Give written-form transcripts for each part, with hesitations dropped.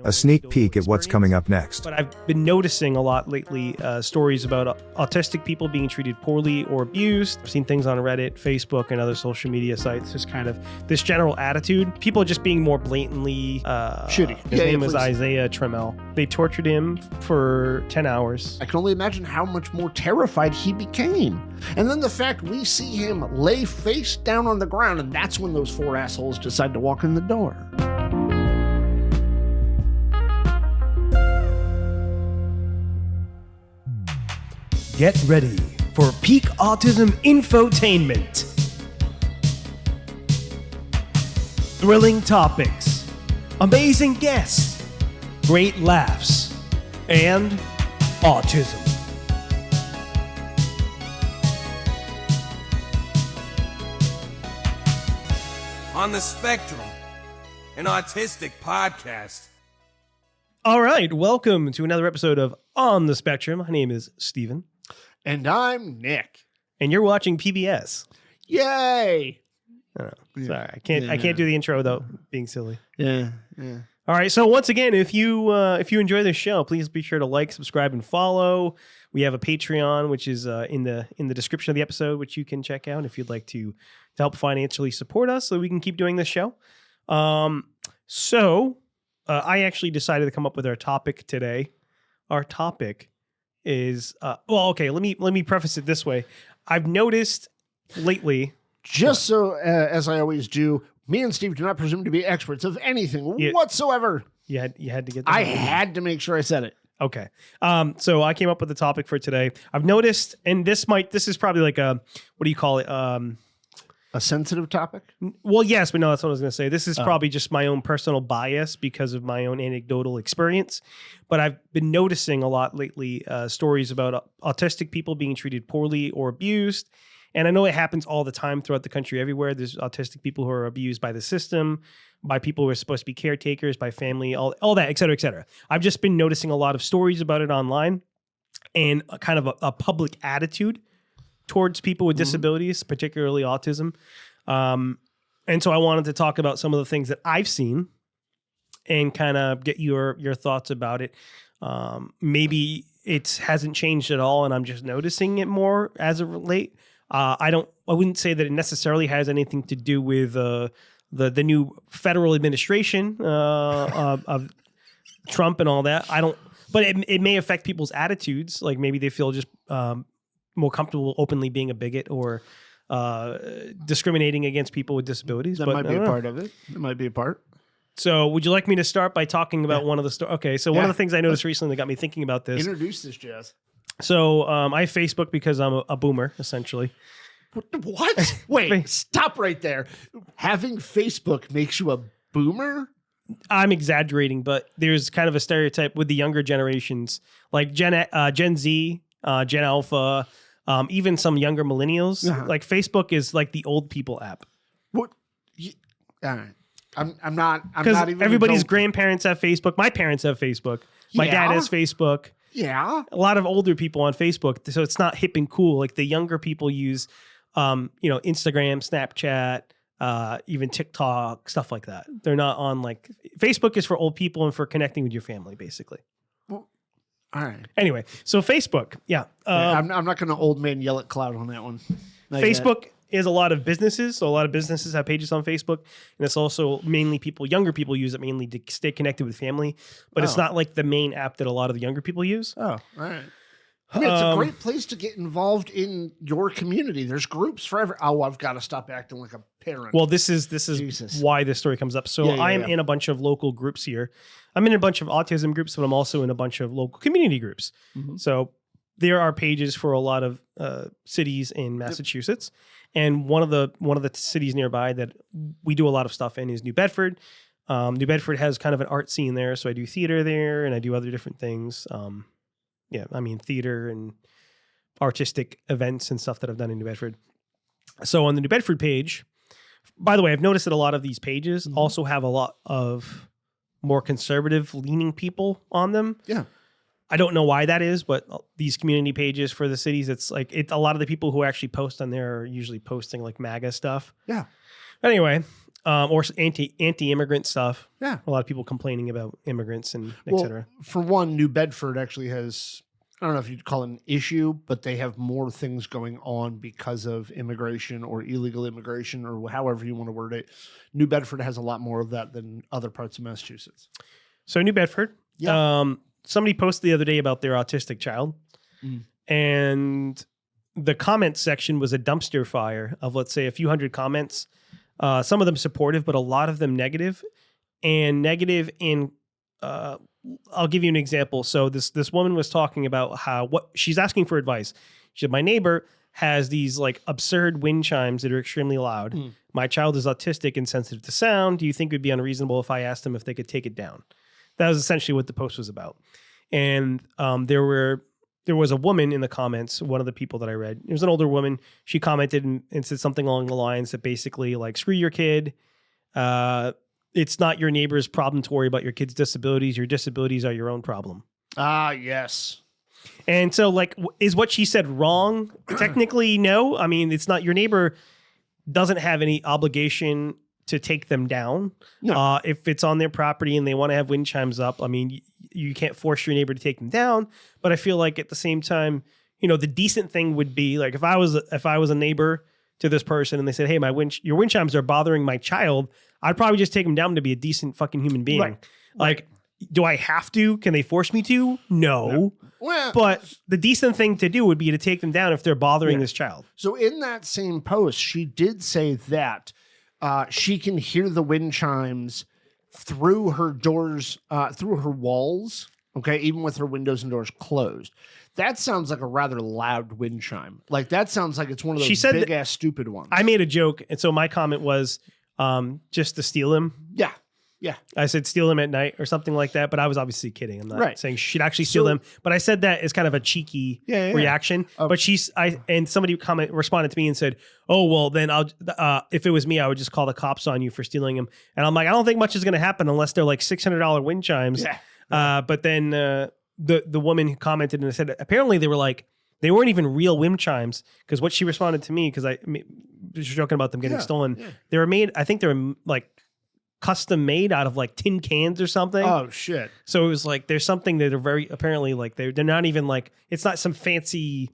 A sneak peek at what's coming up next. But I've been noticing a lot lately stories about autistic people being treated poorly or abused. I've seen things on Reddit, Facebook, and other social media sites. Just kind of this general attitude. People just being more blatantly shitty. His name was Isaiah Trammell. They tortured him for 10 hours. I can only imagine how much more terrified he became. And then the fact we see him lay face down on the ground, and that's when those four assholes decide to walk in the door. Get ready for peak autism infotainment. Thrilling topics, amazing guests, great laughs, and autism. On the Spectrum, an Autistic podcast. All right, welcome to another episode of On the Spectrum. My name is Steven. And I'm Nick. And you're watching PBS. Yay! Oh, sorry, I can't do the intro without being silly. Yeah. All right, so once again, if you enjoy this show, please be sure to like, subscribe, and follow. We have a Patreon, which is in the description of the episode, which you can check out if you'd like to help financially support us, so we can keep doing this show. I actually decided to come up with our topic today. Our topic is let me preface it this way. I've noticed lately, as I always do, me and Steve do not presume to be experts of anything whatsoever. You had to get that. I had to make sure I said it. Okay. So I came up with the topic for today. I've noticed, and this is probably like a, what do you call it? A sensitive topic? Well, yes, but no, that's what I was going to say. This is probably just my own personal bias because of my own anecdotal experience. But I've been noticing a lot lately stories about autistic people being treated poorly or abused. And I know it happens all the time throughout the country everywhere. There's autistic people who are abused by the system, by people who are supposed to be caretakers, by family, all that, et cetera, et cetera. I've just been noticing a lot of stories about it online and kind of a public attitude towards people with disabilities, particularly autism. And so I wanted to talk about some of the things that I've seen and kind of get your thoughts about it. Maybe it hasn't changed at all and I'm just noticing it more as of late. I wouldn't say that it necessarily has anything to do with the new federal administration of Trump and all that. But it may affect people's attitudes. Like maybe they feel just more comfortable openly being a bigot or discriminating against people with disabilities. That might be a part of it. It might be a part. So would you like me to start by talking about one of the stories? Okay, so one of the things I noticed recently that got me thinking about this. Introduce this, Jazz. So I have Facebook because I'm a boomer, essentially. What? Wait, stop right there. Having Facebook makes you a boomer? I'm exaggerating, but there's kind of a stereotype with the younger generations, like Gen Z, Gen Alpha, even some younger millennials. Like Facebook is like the old people app. What? All right. I'm not even. Everybody's grandparents have Facebook. My parents have Facebook. My dad has Facebook. Yeah. A lot of older people on Facebook. So it's not hip and cool. Like the younger people use, Instagram, Snapchat, even TikTok, stuff like that. They're not on Facebook is for old people and for connecting with your family, basically. Well, all right. Anyway, so Facebook, yeah. I'm not going to old man yell at cloud on that one. Facebook is a lot of businesses. So a lot of businesses have pages on Facebook. And it's also mainly younger people use it mainly to stay connected with family. But it's not like the main app that a lot of the younger people use. Oh, all right. I mean, it's a great place to get involved in your community. There's groups for I've got to stop acting like a parent. Well, this is why this story comes up. So I am in a bunch of local groups here. I'm in a bunch of autism groups, but I'm also in a bunch of local community groups. Mm-hmm. So there are pages for a lot of cities in Massachusetts. And one of the cities nearby that we do a lot of stuff in is New Bedford. New Bedford has kind of an art scene there. So I do theater there and I do other different things. Theater and artistic events and stuff that I've done in New Bedford. So on the New Bedford page, by the way, I've noticed that a lot of these pages also have a lot of more conservative leaning people on them. Yeah. I don't know why that is, but these community pages for the cities, it's a lot of the people who actually post on there are usually posting like MAGA stuff. Yeah. Anyway, or anti-immigrant stuff. Yeah. A lot of people complaining about immigrants and et Well, cetera. for one, New Bedford actually has, I don't know if you'd call it an issue, but they have more things going on because of immigration or illegal immigration or however you want to word it. New Bedford has a lot more of that than other parts of Massachusetts. So New Bedford. Yeah. Somebody posted the other day about their autistic child, and the comment section was a dumpster fire of, let's say, a few hundred comments. Some of them supportive, but a lot of them negative. And negative in, I'll give you an example. So this woman was talking about what she's asking for advice. She said, my neighbor has these like absurd wind chimes that are extremely loud. My child is autistic and sensitive to sound. Do you think it would be unreasonable if I asked them if they could take it down? That was essentially what the post was about. And there was a woman in the comments, one of the people that I read. It was an older woman. She commented and said something along the lines that basically like, screw your kid. It's not your neighbor's problem to worry about your kid's disabilities. Your disabilities are your own problem. Ah, yes. And so like, is what she said wrong? Technically, no. I mean, it's not, your neighbor doesn't have any obligation to take them down. No. If it's on their property and they want to have wind chimes up, I mean, you can't force your neighbor to take them down. But I feel like at the same time, you know, the decent thing would be like, if I was a neighbor to this person and they said, hey, your wind chimes are bothering my child, I'd probably just take them down to be a decent fucking human being. Right. Like, do I have to? Can they force me to? No. Well, But the decent thing to do would be to take them down if they're bothering this child. so in that same post, she did say that she can hear the wind chimes through her doors, through her walls, okay, even with her windows and doors closed. That sounds like a rather loud wind chime. Like, that sounds like it's one of those big-ass stupid ones. I made a joke, and so my comment was just to steal him. Yeah, yeah. I said steal him at night or something like that, but I was obviously kidding. I'm not saying she'd actually steal him, but I said that as kind of a cheeky reaction. But somebody responded to me and said, "Oh, well, then if it was me, I would just call the cops on you for stealing him." And I'm like, I don't think much is going to happen unless they're like $600 wind chimes. Yeah. But then the woman who commented and said apparently they weren't even real wind chimes, because what she responded to me, because I was joking about them getting stolen. Yeah. They were made, I think they were like custom made out of like tin cans or something. Oh shit. So it was like, there's something that are very, apparently like they're not even like, it's not some fancy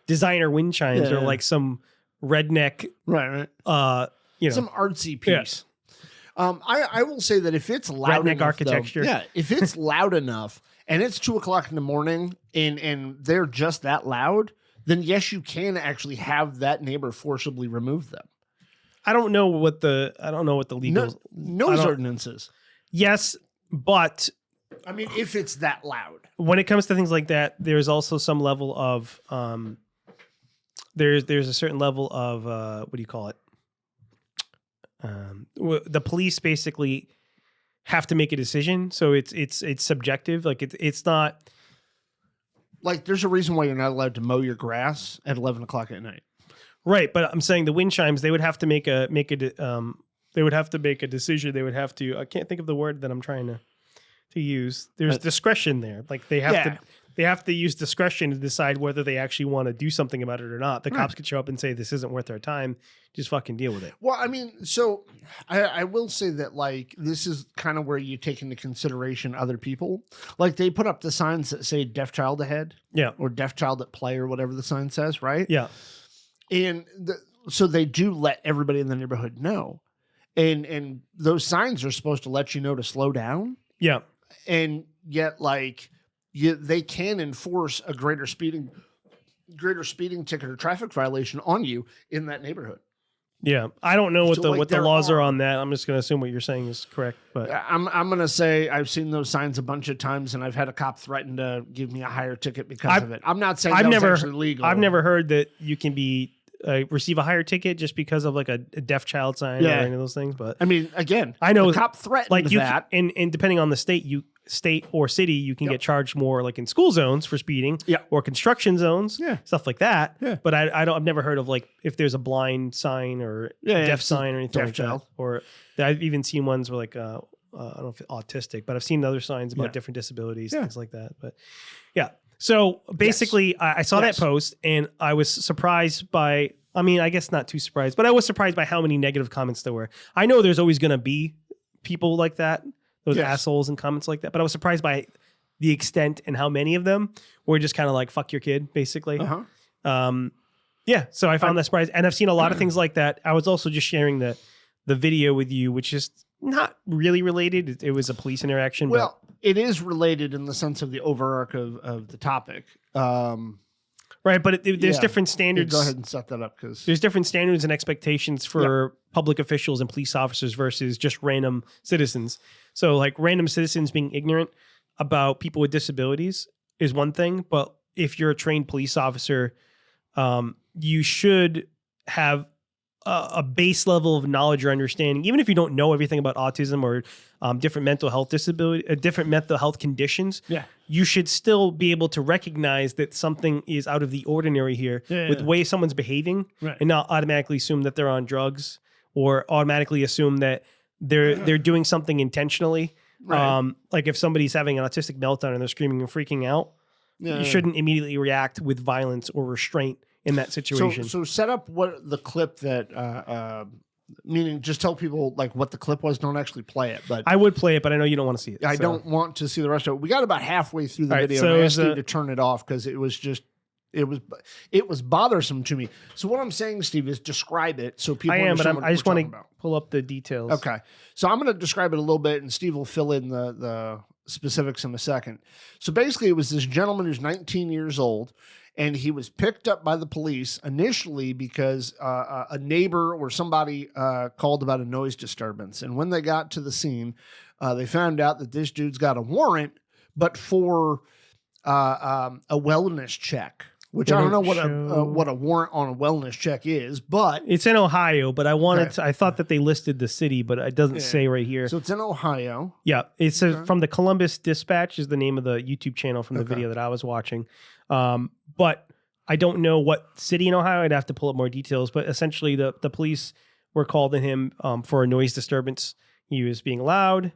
designer wind chimes or like some redneck. Right. Some artsy piece. Yeah. I will say that if it's loud redneck enough, architecture. If it's loud enough and it's 2:00 in the morning and they're just that loud, then yes, you can actually have that neighbor forcibly remove them. I don't know what the legal noise ordinance is. Yes, but I mean, if it's that loud, when it comes to things like that, there's also some level of there's a certain level of what do you call it? The police basically have to make a decision, so it's subjective. Like it's not like there's a reason why you're not allowed to mow your grass at 11:00 at night. Right, but I'm saying the wind chimes, they would have to make a decision. They would have to, I can't think of the word that I'm trying to use. There's discretion there. Like they have to use discretion to decide whether they actually want to do something about it or not. The cops could show up and say, this isn't worth our time. Just fucking deal with it. Well, I mean, so I will say that like, this is kind of where you take into consideration other people. Like they put up the signs that say deaf child ahead. Yeah. Or deaf child at play or whatever the sign says, right? Yeah. And so they do let everybody in the neighborhood know. And those signs are supposed to let you know to slow down. Yeah. And yet, like, they can enforce a greater speeding ticket or traffic violation on you in that neighborhood. Yeah. I don't know what the laws are on that. I'm just going to assume what you're saying is correct. But I'm going to say I've seen those signs a bunch of times, and I've had a cop threaten to give me a higher ticket because of it. I'm not saying that's actually legal. I've never heard that you can receive a higher ticket just because of like a deaf child sign or any of those things. But I mean, again, I know the cop threatened like that. And depending on the state or city, you can get charged more like in school zones for speeding or construction zones, stuff like that. Yeah. But I've never heard of like if there's a blind sign or deaf sign or anything like that. Or I've even seen ones where like, I don't know if it's autistic, but I've seen other signs about different disabilities, things like that. But yeah. So basically I saw that post and I was surprised by I mean, I guess not too surprised, but I was surprised by how many negative comments there were. I know there's always going to be people like that, those assholes and comments like that, but I was surprised by the extent and how many of them were just kind of like, fuck your kid, basically. Yeah, so I found that surprising. And I've seen a lot of things like that. I was also just sharing the video with you, which is not really related. It was a police interaction. Well, it is related in the sense of the overarch of the topic. Right, but there's different standards. Go ahead and set that up, because there's different standards and expectations for public officials and police officers versus just random citizens. So like random citizens being ignorant about people with disabilities is one thing, but if you're a trained police officer, you should have a base level of knowledge or understanding, even if you don't know everything about autism or different mental health disability, different mental health conditions. Yeah, you should still be able to recognize that something is out of the ordinary here with the way someone's behaving, and not automatically assume that they're on drugs or automatically assume that they're doing something intentionally. Like if somebody's having an autistic meltdown and they're screaming and freaking out, you shouldn't immediately react with violence or restraint in that situation. So set up what the clip that, meaning just tell people like what the clip was. Don't actually play it, but I would play it, but I know you don't want to see it. I don't want to see the rest of it. We got about halfway through the video. So I asked you to turn it off because it was bothersome to me. So what I'm saying, Steve, is describe it so people. I just want to pull up the details. Okay, so I'm going to describe it a little bit, and Steve will fill in the specifics in a second. So basically, it was this gentleman who's 19 years old. And he was picked up by the police initially because a neighbor or somebody called about a noise disturbance. And when they got to the scene, they found out that this dude's got a warrant, but for a wellness check, which I don't know what a warrant on a wellness check is, but it's in Ohio. But I thought that they listed the city, but it doesn't say right here. So it's in Ohio. Yeah, it says from the Columbus Dispatch is the name of the YouTube channel from the video that I was watching. But I don't know what city in Ohio. I'd have to pull up more details. But essentially, the police were called on him for a noise disturbance. He was being loud.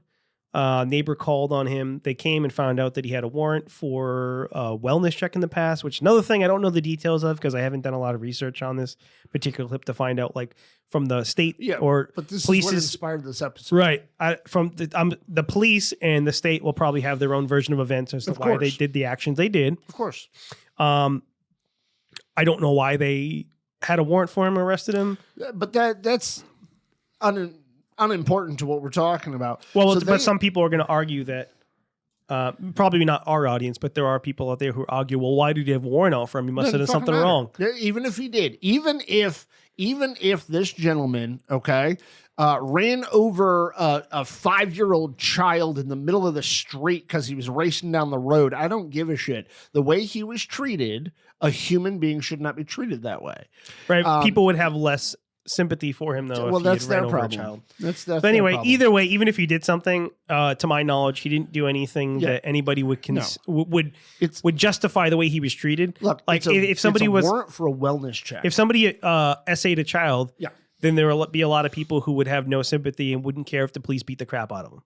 Neighbor called on him. They came and found out that he had a warrant for a wellness check in the past, which another thing I don't know the details of because I haven't done a lot of research on this particular clip to find out like from the state or but this police is what inspired this episode. Right. From the police and the state will probably have their own version of events as to why they did the actions they did. Of course. I don't know why they had a warrant for him, arrested him. But that's unimportant to what we're talking about. Well, but some people are going to argue that, probably not our audience, but there are people out there who argue, well, why did he have a warrant out for him? He must have done something wrong. Even if he did, even if this gentleman, ran over a 5-year-old child in the middle of the street because he was racing down the road, I don't give a shit. The way he was treated, a human being should not be treated that way. Right. People would have less sympathy for him though. Well, if that's he had their ran over problem. A child. But anyway, either way, even if he did something, to my knowledge, he didn't do anything that anybody would would justify the way he was treated. Look, like if somebody was warrant for a wellness check. If somebody essayed a child, then there will be a lot of people who would have no sympathy and wouldn't care if the police beat the crap out of them.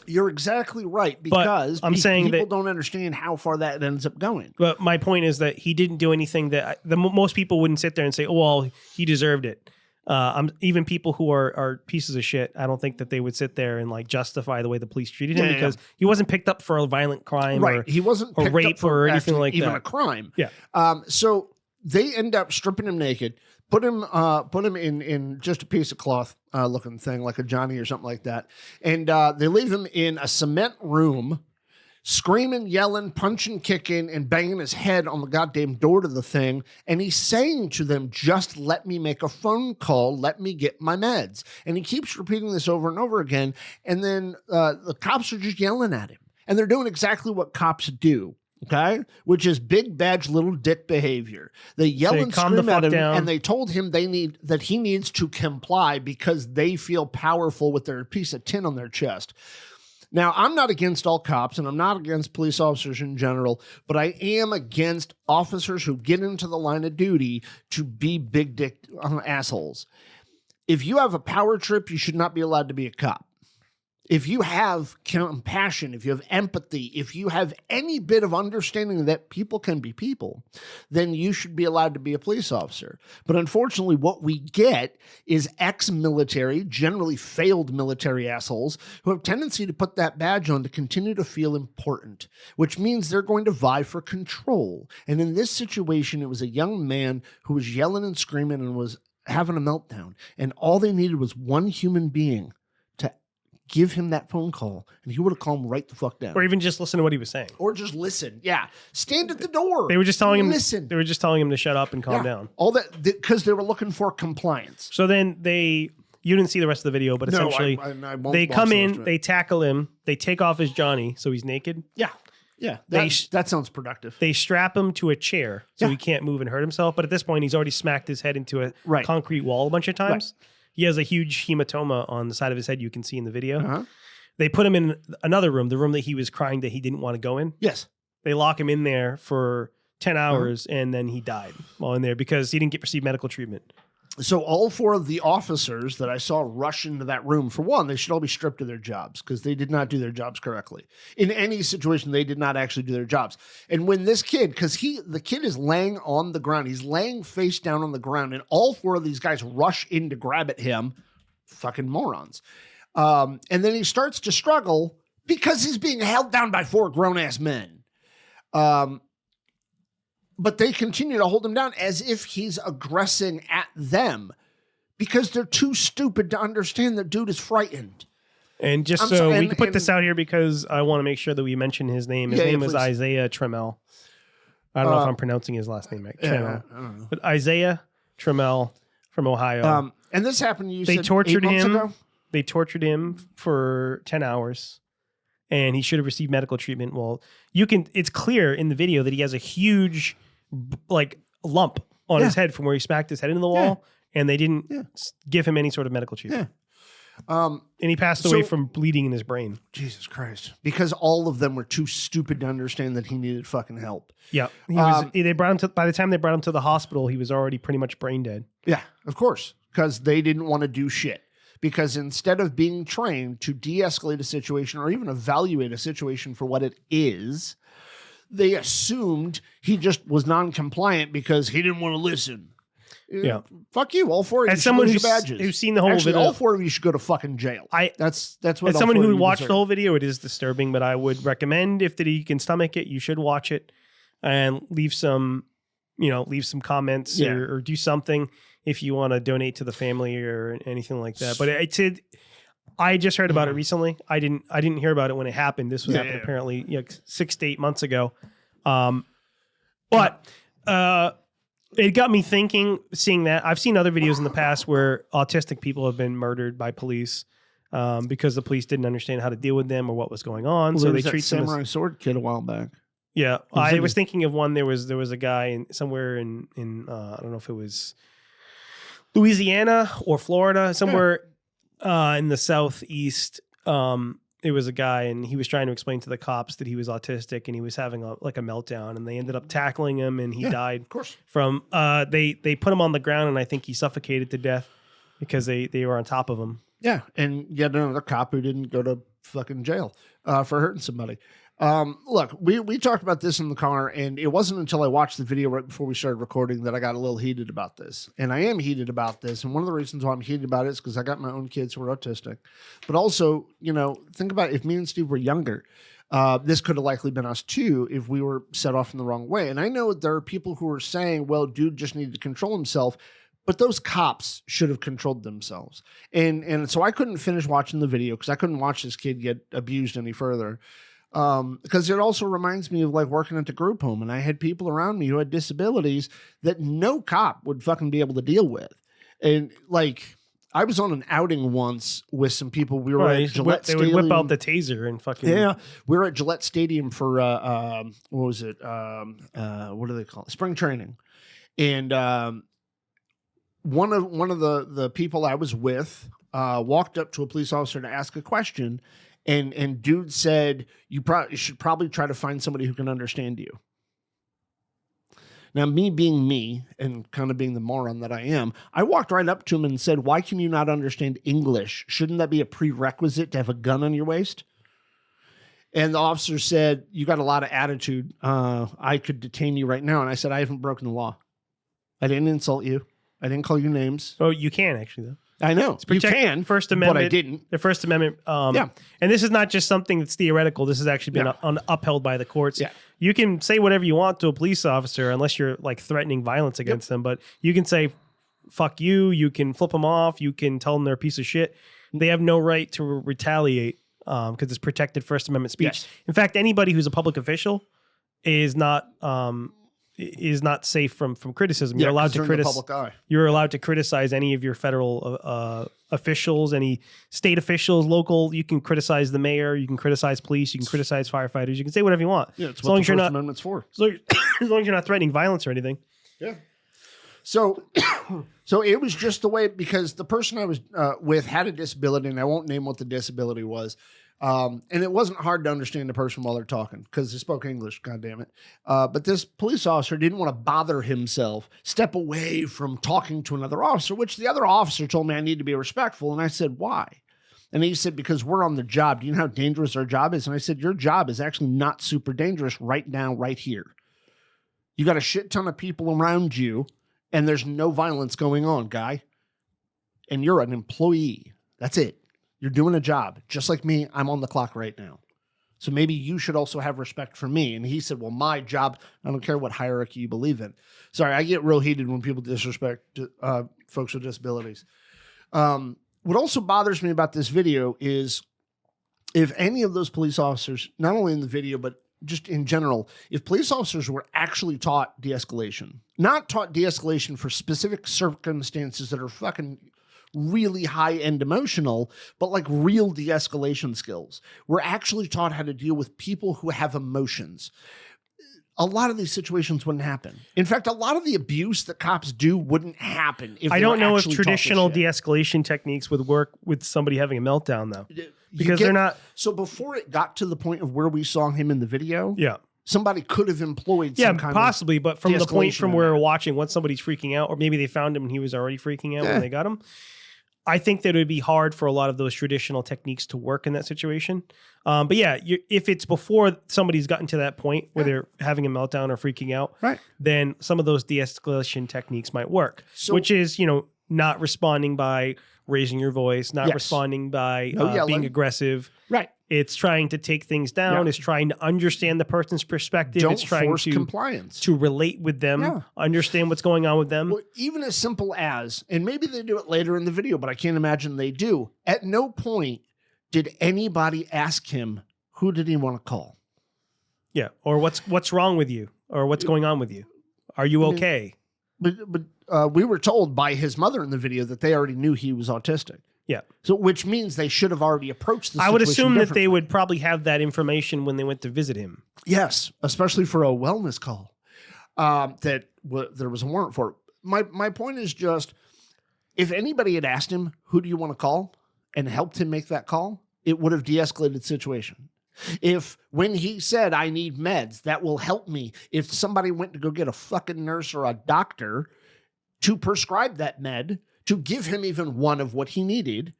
You're exactly right, because I'm saying people don't understand how far that ends up going. But my point is that he didn't do anything that most people wouldn't sit there and say, oh, well, he deserved it. Even people who are pieces of shit, I don't think that they would sit there and like justify the way the police treated him because he wasn't picked up for a violent crime he wasn't or picked rape up for or anything like even that. a crime. Yeah. So they end up stripping him naked, put him in just a piece of cloth looking thing like a Johnny or something like that, and they leave him in a cement room, screaming, yelling, punching, kicking, and banging his head on the goddamn door to the thing. And he's saying to them, just let me make a phone call. Let me get my meds. And he keeps repeating this over and over again. And then the cops are just yelling at him. And they're doing exactly what cops do. Okay, which is big badge little dick behavior. They yell and scream at him, and they told him he needs to comply because they feel powerful with their piece of tin on their chest. Now, I'm not against all cops, and I'm not against police officers in general, but I am against officers who get into the line of duty to be big dick assholes. If you have a power trip, you should not be allowed to be a cop. If you have compassion, if you have empathy, if you have any bit of understanding that people can be people, then you should be allowed to be a police officer. But unfortunately, what we get is ex-military, generally failed military assholes who have a tendency to put that badge on to continue to feel important, which means they're going to vie for control. And in this situation, it was a young man who was yelling and screaming and was having a meltdown. And all they needed was one human being to give him that phone call, and he would have calmed right the fuck down. Or even just listen to what he was saying. Or just listen. Yeah. Stand at the door. They were just telling him. Listen. They were just telling him to shut up and calm down. All that because they were looking for compliance. So then you didn't see the rest of the video, but essentially I won't they watch come the rest in, of it. they tackle him, they take off his Johnny, so he's naked. Yeah. Yeah. They That sounds productive. They strap him to a chair so Yeah. he can't move and hurt himself. But at this point, he's already smacked his head into a Right. concrete wall a bunch of times. He has a huge hematoma on the side of his head. You can see in the video. Uh-huh. They put him in another room, the room that he was crying that he didn't want to go in. Yes. They lock him in there for 10 Uh-huh. hours, and then he died while in there because he didn't receive medical treatment. So all four of the officers that I saw rush into that room, for one, they should all be stripped of their jobs because they did not do their jobs correctly. In any situation, they did not actually do their jobs. And when this kid, because the kid is laying on the ground, he's laying face down on the ground, and all four of these guys rush in to grab at him. Fucking morons. And then he starts to struggle because he's being held down by four grown-ass men. But they continue to hold him down as if he's aggressing at them because they're too stupid to understand that dude is frightened. And just we can put this out here because I want to make sure that we mention his name. His name is please. Isaiah Trammell. I don't know if I'm pronouncing his last name right. Trammell. I don't know. But Isaiah Trammell from Ohio. And this happened, They said tortured 8 months him. ago? They tortured him for 10 hours. And he should have received medical treatment. Well, it's clear in the video that he has a huge lump on his head from where he smacked his head into the wall, and they didn't give him any sort of medical treatment. And he passed away from bleeding in his brain. Jesus Christ. Because all of them were too stupid to understand that he needed fucking help. Yeah. They brought him to, by the time they brought him to the hospital, he was already pretty much brain dead. Yeah, of course. Because they didn't want to do shit. Because instead of being trained to de-escalate a situation or even evaluate a situation for what it is, they assumed he just was non-compliant because he didn't want to listen. Yeah. Fuck you. All four of you As should someone lose your badges. who's seen the whole Actually, video, all four of you should go to fucking jail. That's what. as all someone four of who you watched deserve. the whole video, it is disturbing, but I would recommend if that you can stomach it, you should watch it and leave some comments or do something if you want to donate to the family or anything like that. But I just heard about it recently. I didn't hear about it when it happened. This was happened apparently 6 to 8 months ago. But it got me thinking, seeing that. I've seen other videos in the past where autistic people have been murdered by police because the police didn't understand how to deal with them or what was going on. Well, so there they was that treat them samurai as, sword kid a while back. yeah. I was thinking of one. There was a guy somewhere in I don't know if it was Louisiana or Florida, somewhere in the southeast. It was a guy, and he was trying to explain to the cops that he was autistic, and he was having a meltdown, and they ended up tackling him, and he died. Of course. From they put him on the ground, and I think he suffocated to death because they were on top of him. Yeah, and yet another cop who didn't go to fucking jail for hurting somebody. Look, we talked about this in the car, and it wasn't until I watched the video right before we started recording that I got a little heated about this. And I am heated about this. And one of the reasons why I'm heated about it is because I got my own kids who are autistic. But also, think about if me and Steve were younger, this could have likely been us too if we were set off in the wrong way. And I know there are people who are saying, well, dude just needed to control himself. But those cops should have controlled themselves. And so I couldn't finish watching the video because I couldn't watch this kid get abused any further. Because it also reminds me of working at the group home, and I had people around me who had disabilities that no cop would fucking be able to deal with. And I was on an outing once with some people. We were at Gillette Stadium. They would whip out the taser and fucking we were at Gillette Stadium for what was it? What do they call it? Spring training. And one of the people I was with walked up to a police officer to ask a question. And dude said, you should probably try to find somebody who can understand you. Now, me being me and kind of being the moron that I am, I walked right up to him and said, why can you not understand English? Shouldn't that be a prerequisite to have a gun on your waist? And the officer said, you got a lot of attitude. I could detain you right now. And I said, I haven't broken the law. I didn't insult you. I didn't call you names. Oh, you can actually, though. I know. You can. First Amendment. But I didn't. The First Amendment. Yeah. And this is not just something that's theoretical. This has actually been upheld by the courts. Yeah. You can say whatever you want to a police officer unless you're like threatening violence against them. But you can say, fuck you. You can flip them off. You can tell them they're a piece of shit. They have no right to retaliate because it's protected First Amendment speech. Yes. In fact, anybody who's a public official is not safe from criticism. You're allowed to criticize. You're allowed to criticize any of your federal officials, any state officials, local. You can criticize the mayor. You can criticize police. You can criticize firefighters. You can say whatever you want. Yeah, it's what the First Amendment's for. As long as you're not threatening violence or anything. Yeah. So it was just the way, because the person I was with had a disability, and I won't name what the disability was. And it wasn't hard to understand the person while they're talking because they spoke English, God damn it. But this police officer didn't want to bother himself, step away from talking to another officer, which the other officer told me I need to be respectful. And I said, why? And he said, because we're on the job. Do you know how dangerous our job is? And I said, your job is actually not super dangerous right now, right here. You got a shit ton of people around you, and there's no violence going on, guy. And you're an employee. That's it. You're doing a job. Just like me, I'm on the clock right now. So maybe you should also have respect for me. And he said, well, my job, I don't care what hierarchy you believe in. Sorry, I get real heated when people disrespect folks with disabilities. What also bothers me about this video is if any of those police officers, not only in the video, but just in general, if police officers were actually taught de-escalation, not taught de-escalation for specific circumstances that are fucking really high-end emotional, but like real de-escalation skills, we're actually taught how to deal with people who have emotions, a lot of these situations wouldn't happen. In fact, a lot of the abuse that cops do wouldn't happen. If I don't know if traditional de-escalation techniques would work with somebody having a meltdown, though, because they're not. So before it got to the point of where we saw him in the video, yeah, somebody could have employed some kind possibly, but from the point from where we're we're watching, once somebody's freaking out, or maybe they found him and he was already freaking out when they got him. I think that it would be hard for a lot of those traditional techniques to work in that situation. But yeah, if it's before somebody's gotten to that point where they're having a meltdown or freaking out, right, then some of those de-escalation techniques might work, which is, not responding by raising your voice, not responding by being aggressive. Right. It's trying to take things down. It's trying to understand the person's perspective. Don't it's trying force to compliance, to relate with them, understand what's going on with them. Well, even as simple as, and maybe they do it later in the video, but I can't imagine they do. At no point did anybody ask him, who did he want to call? Yeah. Or what's wrong with you? Or what's going on with you? Are you okay? But we were told by his mother in the video that they already knew he was autistic. Yeah. So, which means they should have already approached the situation. I would assume that they would probably have that information when they went to visit him. Yes, especially for a wellness call that there was a warrant for. My point is just, if anybody had asked him, who do you want to call, and helped him make that call, it would have de-escalated the situation. If when he said, I need meds, that will help me. If somebody went to go get a fucking nurse or a doctor to prescribe that med, to give him even one of what he needed,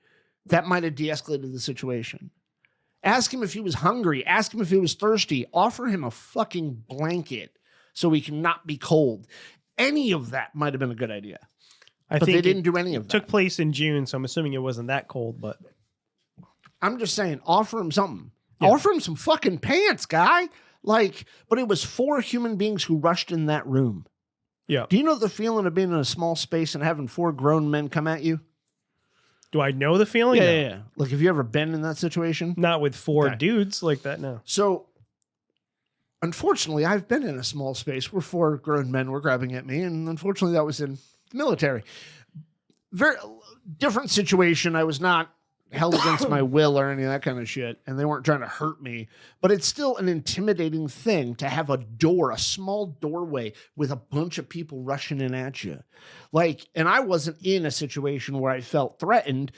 that might have de-escalated the situation. Ask him if he was hungry. Ask him if he was thirsty. Offer him a fucking blanket so he can not be cold. Any of that might have been a good idea. But they didn't do any of that. Took place in June, so I'm assuming it wasn't that cold, but I'm just saying, offer him something. Yeah. Offer him some fucking pants, guy. But it was 4 human beings who rushed in that room. Yeah. Do you know the feeling of being in a small space and having 4 grown men come at you? Do I know the feeling? Yeah. Like, have you ever been in that situation? Not with 4 dudes like that, no. So, unfortunately, I've been in a small space where 4 grown men were grabbing at me, and unfortunately, that was in the military. Very different situation. I was not held against my will or any of that kind of shit, and they weren't trying to hurt me, but it's still an intimidating thing to have a small doorway with a bunch of people rushing in at you. And I wasn't in a situation where I felt threatened.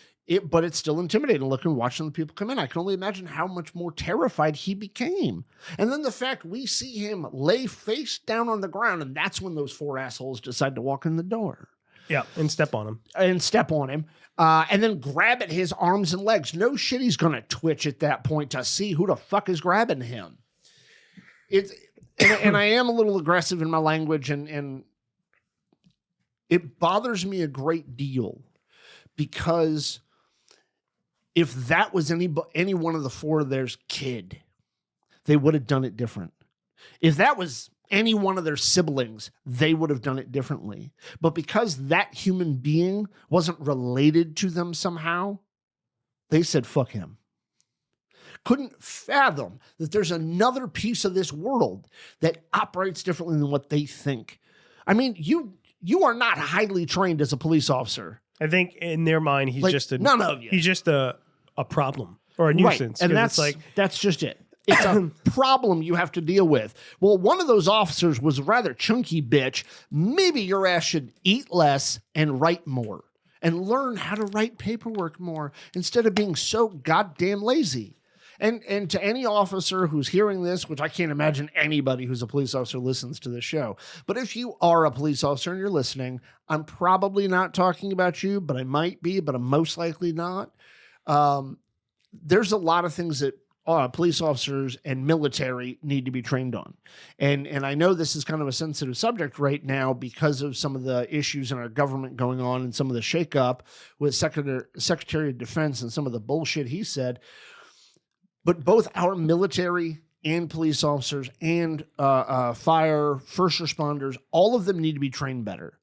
But it's still intimidating looking, watching the people come in. I can only imagine how much more terrified he became. And then the fact we see him lay face down on the ground, and that's when those 4 assholes decide to walk in the door. Yeah, and step on him. And then grab at his arms and legs. No shit, he's going to twitch at that point to see who the fuck is grabbing him. And I am a little aggressive in my language, and it bothers me a great deal because if that was any one of the 4 of theirs kid, they would have done it different. If that was any one of their siblings, they would have done it differently. But because that human being wasn't related to them somehow, they said, fuck him. Couldn't fathom that there's another piece of this world that operates differently than what they think. I mean, you are not highly trained as a police officer. I think in their mind, he's just a problem or a nuisance. Right. And that's just it. It's a problem you have to deal with. Well, one of those officers was a rather chunky bitch. Maybe your ass should eat less and write more and learn how to write paperwork more instead of being so goddamn lazy. And to any officer who's hearing this, which I can't imagine anybody who's a police officer listens to this show, but if you are a police officer and you're listening, I'm probably not talking about you, but I might be, but I'm most likely not. There's a lot of things that police officers and military need to be trained on. And I know this is kind of a sensitive subject right now because of some of the issues in our government going on and some of the shakeup with Secretary of Defense and some of the bullshit he said. But both our military and police officers and fire, first responders, all of them need to be trained better.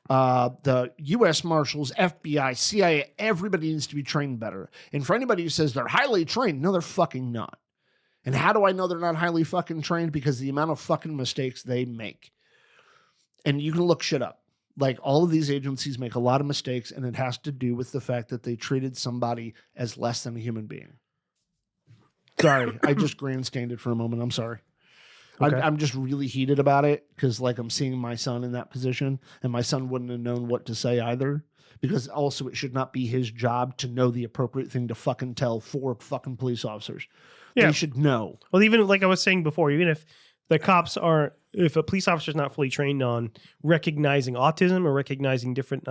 The U.S. Marshals, FBI, CIA, everybody needs to be trained better. And for anybody who says they're highly trained, no, they're fucking not. And how do I know they're not highly fucking trained? Because the amount of fucking mistakes they make. And you can look shit up. Like, all of these agencies make a lot of mistakes, and it has to do with the fact that they treated somebody as less than a human being. Sorry, I just grandstanded for a moment. I'm sorry. Okay. I'm just really heated about it because, like, I'm seeing my son in that position, and my son wouldn't have known what to say either. Because also, it should not be his job to know the appropriate thing to fucking tell 4 fucking police officers. Yeah. They should know. Well, even like I was saying before, even if the cops are, if a police officer is not fully trained on recognizing autism or recognizing different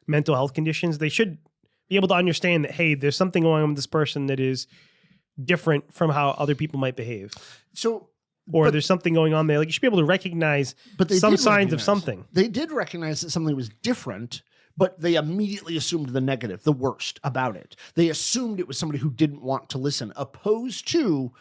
mental health conditions, they should be able to understand that, hey, there's something going on with this person that is different from how other people might behave. Or there's something going on there. Like, you should be able to recognize some signs of something. They did recognize that something was different, but they immediately assumed the negative, the worst about it. They assumed it was somebody who didn't want to listen, opposed to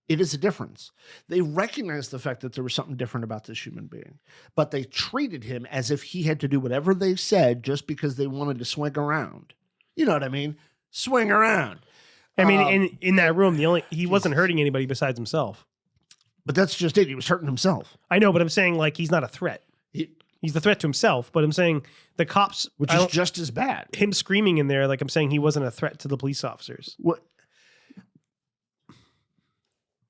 it is a difference. They recognized the fact that there was something different about this human being, but they treated him as if he had to do whatever they said just because they wanted to swing around. You know what I mean? Swing around. I mean, in that room, he wasn't hurting anybody besides himself. But that's just it. He was hurting himself. I know, but I'm saying, like, he's not a threat. He's the threat to himself. But I'm saying the cops, which is just as bad. Him screaming in there, like, I'm saying he wasn't a threat to the police officers. What?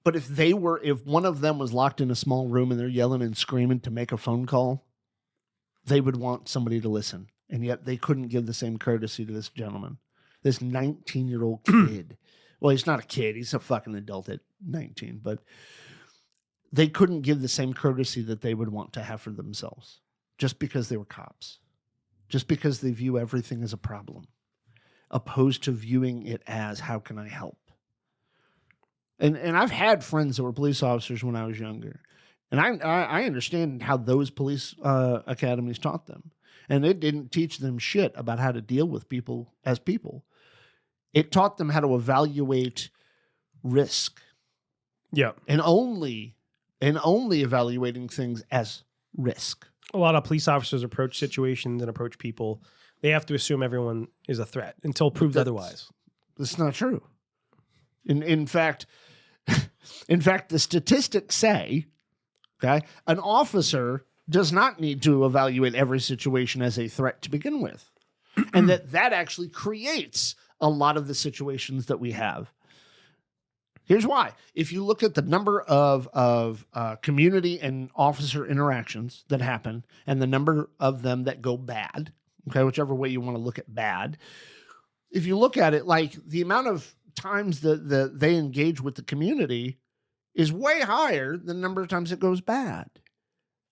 But if one of them was locked in a small room and they're yelling and screaming to make a phone call, they would want somebody to listen. And yet they couldn't give the same courtesy to this gentleman. This 19-year-old kid. Well, he's not a kid. He's a fucking adult at 19. But they couldn't give the same courtesy that they would want to have for themselves just because they were cops. Just because they view everything as a problem. Opposed to viewing it as, how can I help? And I've had friends that were police officers when I was younger. And I understand how those police academies taught them. And it didn't teach them shit about how to deal with people as people. It taught them how to evaluate risk. Yeah. And only evaluating things as risk. A lot of police officers approach situations and approach people. They have to assume everyone is a threat until proved otherwise. That's not true. In fact, the statistics say, okay, an officer does not need to evaluate every situation as a threat to begin with. And that actually creates a lot of the situations that we have. Here's why. If you look at the number of community and officer interactions that happen and the number of them that go bad, okay, whichever way you want to look at bad, if you look at it, like the amount of times that they engage with the community is way higher than the number of times it goes bad.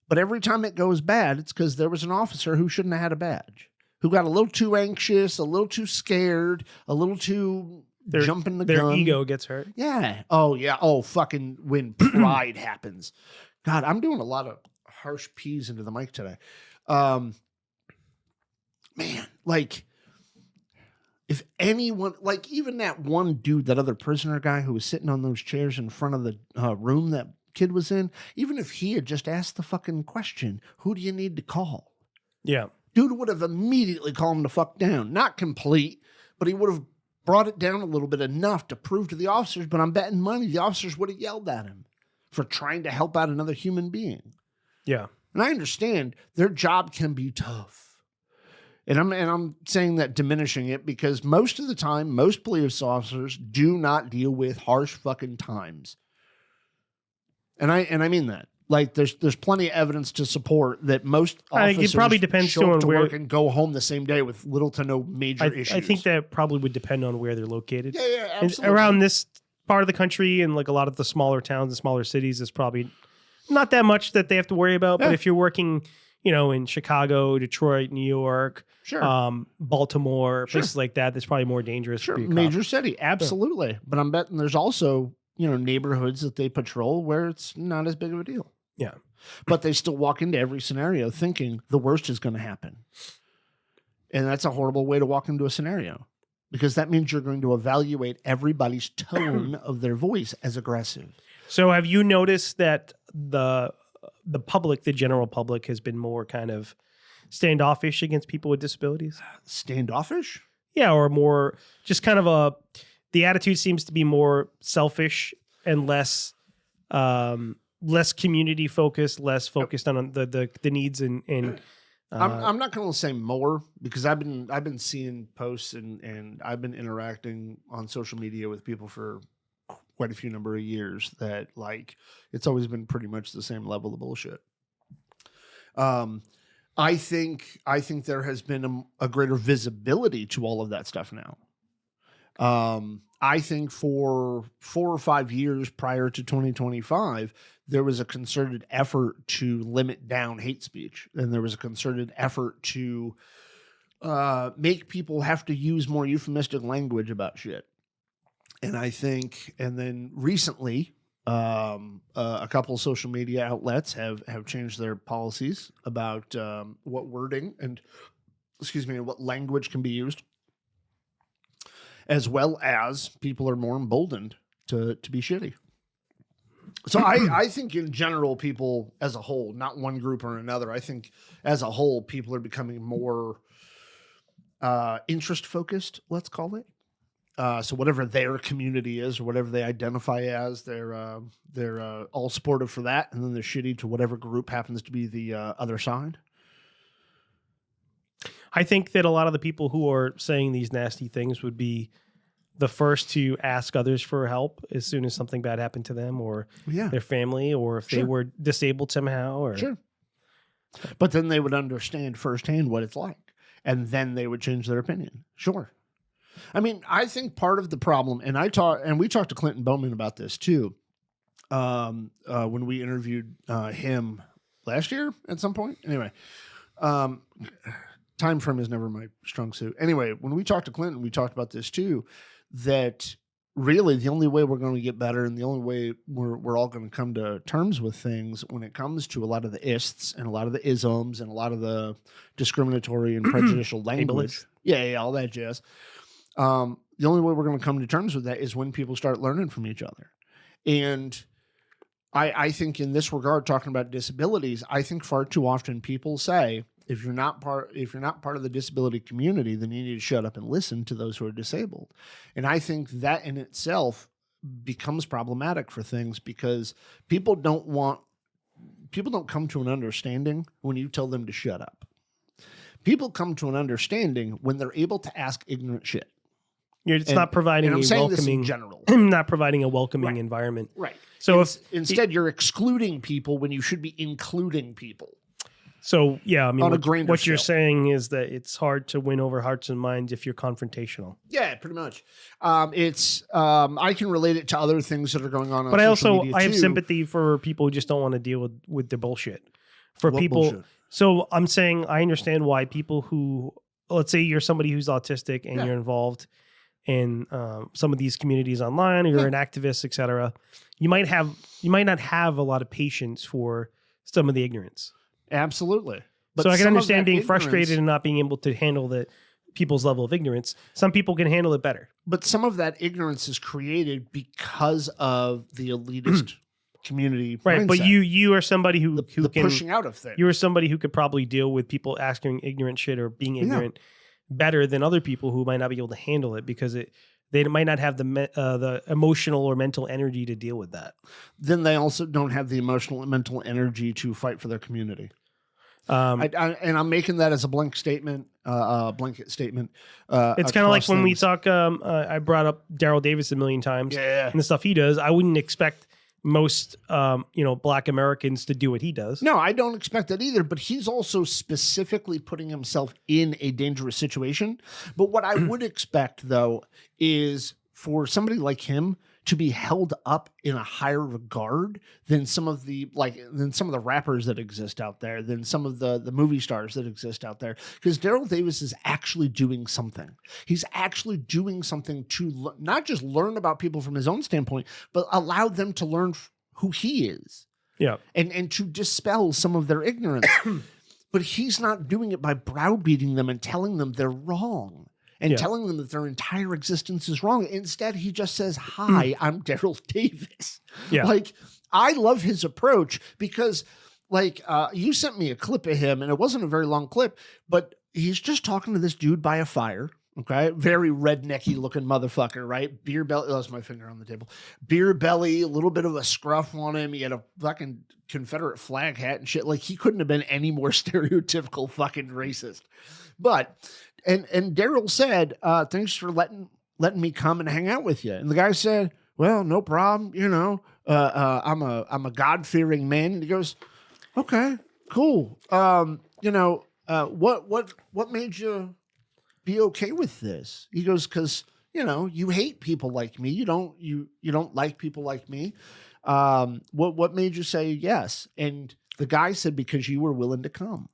But every time it goes bad, it's because there was an officer who shouldn't have had a badge, who got a little too anxious, a little too scared, a little too jumping the gun. Their ego gets hurt. Yeah. Oh, yeah. Oh, fucking when pride happens. God, I'm doing a lot of harsh P's into the mic today. Man, like, if anyone, like even that one dude, that other prisoner guy who was sitting on those chairs in front of the room that kid was in, even if he had just asked the fucking question, who do you need to call? Yeah. Dude would have immediately calmed the fuck down. Not complete, but he would have brought it down a little bit enough to prove to the officers, but I'm betting money the officers would have yelled at him for trying to help out another human being. Yeah. And I understand their job can be tough. And I'm saying that diminishing it because most of the time, most police officers do not deal with harsh fucking times. And I mean that. Like there's plenty of evidence to support that most officers it probably depends show up to where, work and go home the same day with little to no major issues. I think that probably would depend on where they're located. Yeah, And absolutely. around this part of the country and like a lot of the smaller towns and smaller cities, is probably not that much that they have to worry about. Yeah. But if you're working, in Chicago, Detroit, New York, Sure. Baltimore, Sure. places like that, it's probably more dangerous. Sure, To be a cop. major city, absolutely. Sure. But I'm betting there's also, neighborhoods that they patrol where it's not as big of a deal. Yeah. But they still walk into every scenario thinking the worst is going to happen. And that's a horrible way to walk into a scenario because that means you're going to evaluate everybody's tone of their voice as aggressive. So have you noticed that the public, the general public, has been more kind of standoffish against people with disabilities? Standoffish? Yeah, or more just kind of the attitude seems to be more selfish and less community focused, less focused on the needs and I'm not going to say more because I've been seeing posts and I've been interacting on social media with people for quite a few number of years that like it's always been pretty much the same level of bullshit. I think there has been a greater visibility to all of that stuff now. I think for 4 or 5 years prior to 2025, there was a concerted effort to limit down hate speech. And there was a concerted effort to make people have to use more euphemistic language about shit. And I think, and then recently, a couple of social media outlets have changed their policies about what wording and what language can be used, as well as people are more emboldened to be shitty. So I think in general, people as a whole, not one group or another, I think as a whole, people are becoming more interest focused, let's call it. So whatever their community is or whatever they identify as, they're all supportive for that. And then they're shitty to whatever group happens to be the other side. I think that a lot of the people who are saying these nasty things would be the first to ask others for help as soon as something bad happened to them or their family, or if they were disabled somehow. Or Sure. But then they would understand firsthand what it's like, and then they would change their opinion. Sure. I mean, I think part of the problem, and we talked to Clinton Bowman about this too, when we interviewed him last year at some point. Anyway, time frame is never my strong suit. Anyway, when we talked to Clinton, we talked about this too, that really the only way we're going to get better and the only way we're all going to come to terms with things when it comes to a lot of the ists and a lot of the isms and a lot of the discriminatory and prejudicial language. Yeah, all that jazz. The only way we're going to come to terms with that is when people start learning from each other. And I think in this regard, talking about disabilities, I think far too often people say, if you're not part of the disability community, then you need to shut up and listen to those who are disabled. And I think that in itself becomes problematic for things because people don't come to an understanding when you tell them to shut up. People come to an understanding when they're able to ask ignorant shit. It's not providing I'm a saying welcoming, this in general. not providing a welcoming environment. Right. So instead you're excluding people when you should be including people. So yeah, I mean, On a grander what you're scale. saying is that it's hard to win over hearts and minds if you're confrontational. Yeah, pretty much. I can relate it to other things that are going on. But I social also media I have too. sympathy for people who just don't want to deal with the bullshit. For What people, bullshit? so I'm saying I understand why people who, let's say you're somebody who's autistic and Yeah. you're involved in some of these communities online, or you're an activist, etc. You might not have a lot of patience for some of the ignorance. Absolutely. So I can some of understand that being ignorance- frustrated and not being able to handle people's level of ignorance. Some people can handle it better. But some of that ignorance is created because of the elitist community. Right. But mindset. you are somebody who the can pushing out of things. you are somebody who could probably deal with people asking ignorant shit or being ignorant better than other people who might not be able to handle it because they might not have the emotional or mental energy to deal with that. Then they also don't have the emotional and mental energy to fight for their community. And I'm making that as a blanket statement. It's kind of like when we talk. I brought up Daryl Davis a million times. Yeah. And the stuff he does. I wouldn't expect most Black Americans to do what he does. No, I don't expect that either. But he's also specifically putting himself in a dangerous situation. But what I would expect, though, is for somebody like him to be held up in a higher regard than some of the rappers that exist out there, than some of the movie stars that exist out there. Because Daryl Davis is actually doing something. He's actually doing something to not just learn about people from his own standpoint, but allow them to learn who he is. Yeah. And to dispel some of their ignorance. But he's not doing it by browbeating them and telling them they're wrong. And telling them that their entire existence is wrong. Instead, he just says, "Hi, I'm Daryl Davis." Yeah. Like, I love his approach because, you sent me a clip of him, and it wasn't a very long clip, but he's just talking to this dude by a fire. Okay, very rednecky looking motherfucker, right? Beer belly. That's my finger on the table. Beer belly, a little bit of a scruff on him. He had a fucking Confederate flag hat and shit. Like, he couldn't have been any more stereotypical fucking racist. But and Daryl said, "Thanks for letting me come and hang out with you." And the guy said, "Well, no problem. I'm a God-fearing man." And he goes, "Okay, cool. What made you be okay with this?" He goes, "Because you hate people like me. You don't like people like me. What made you say yes?" And the guy said, "Because you were willing to come."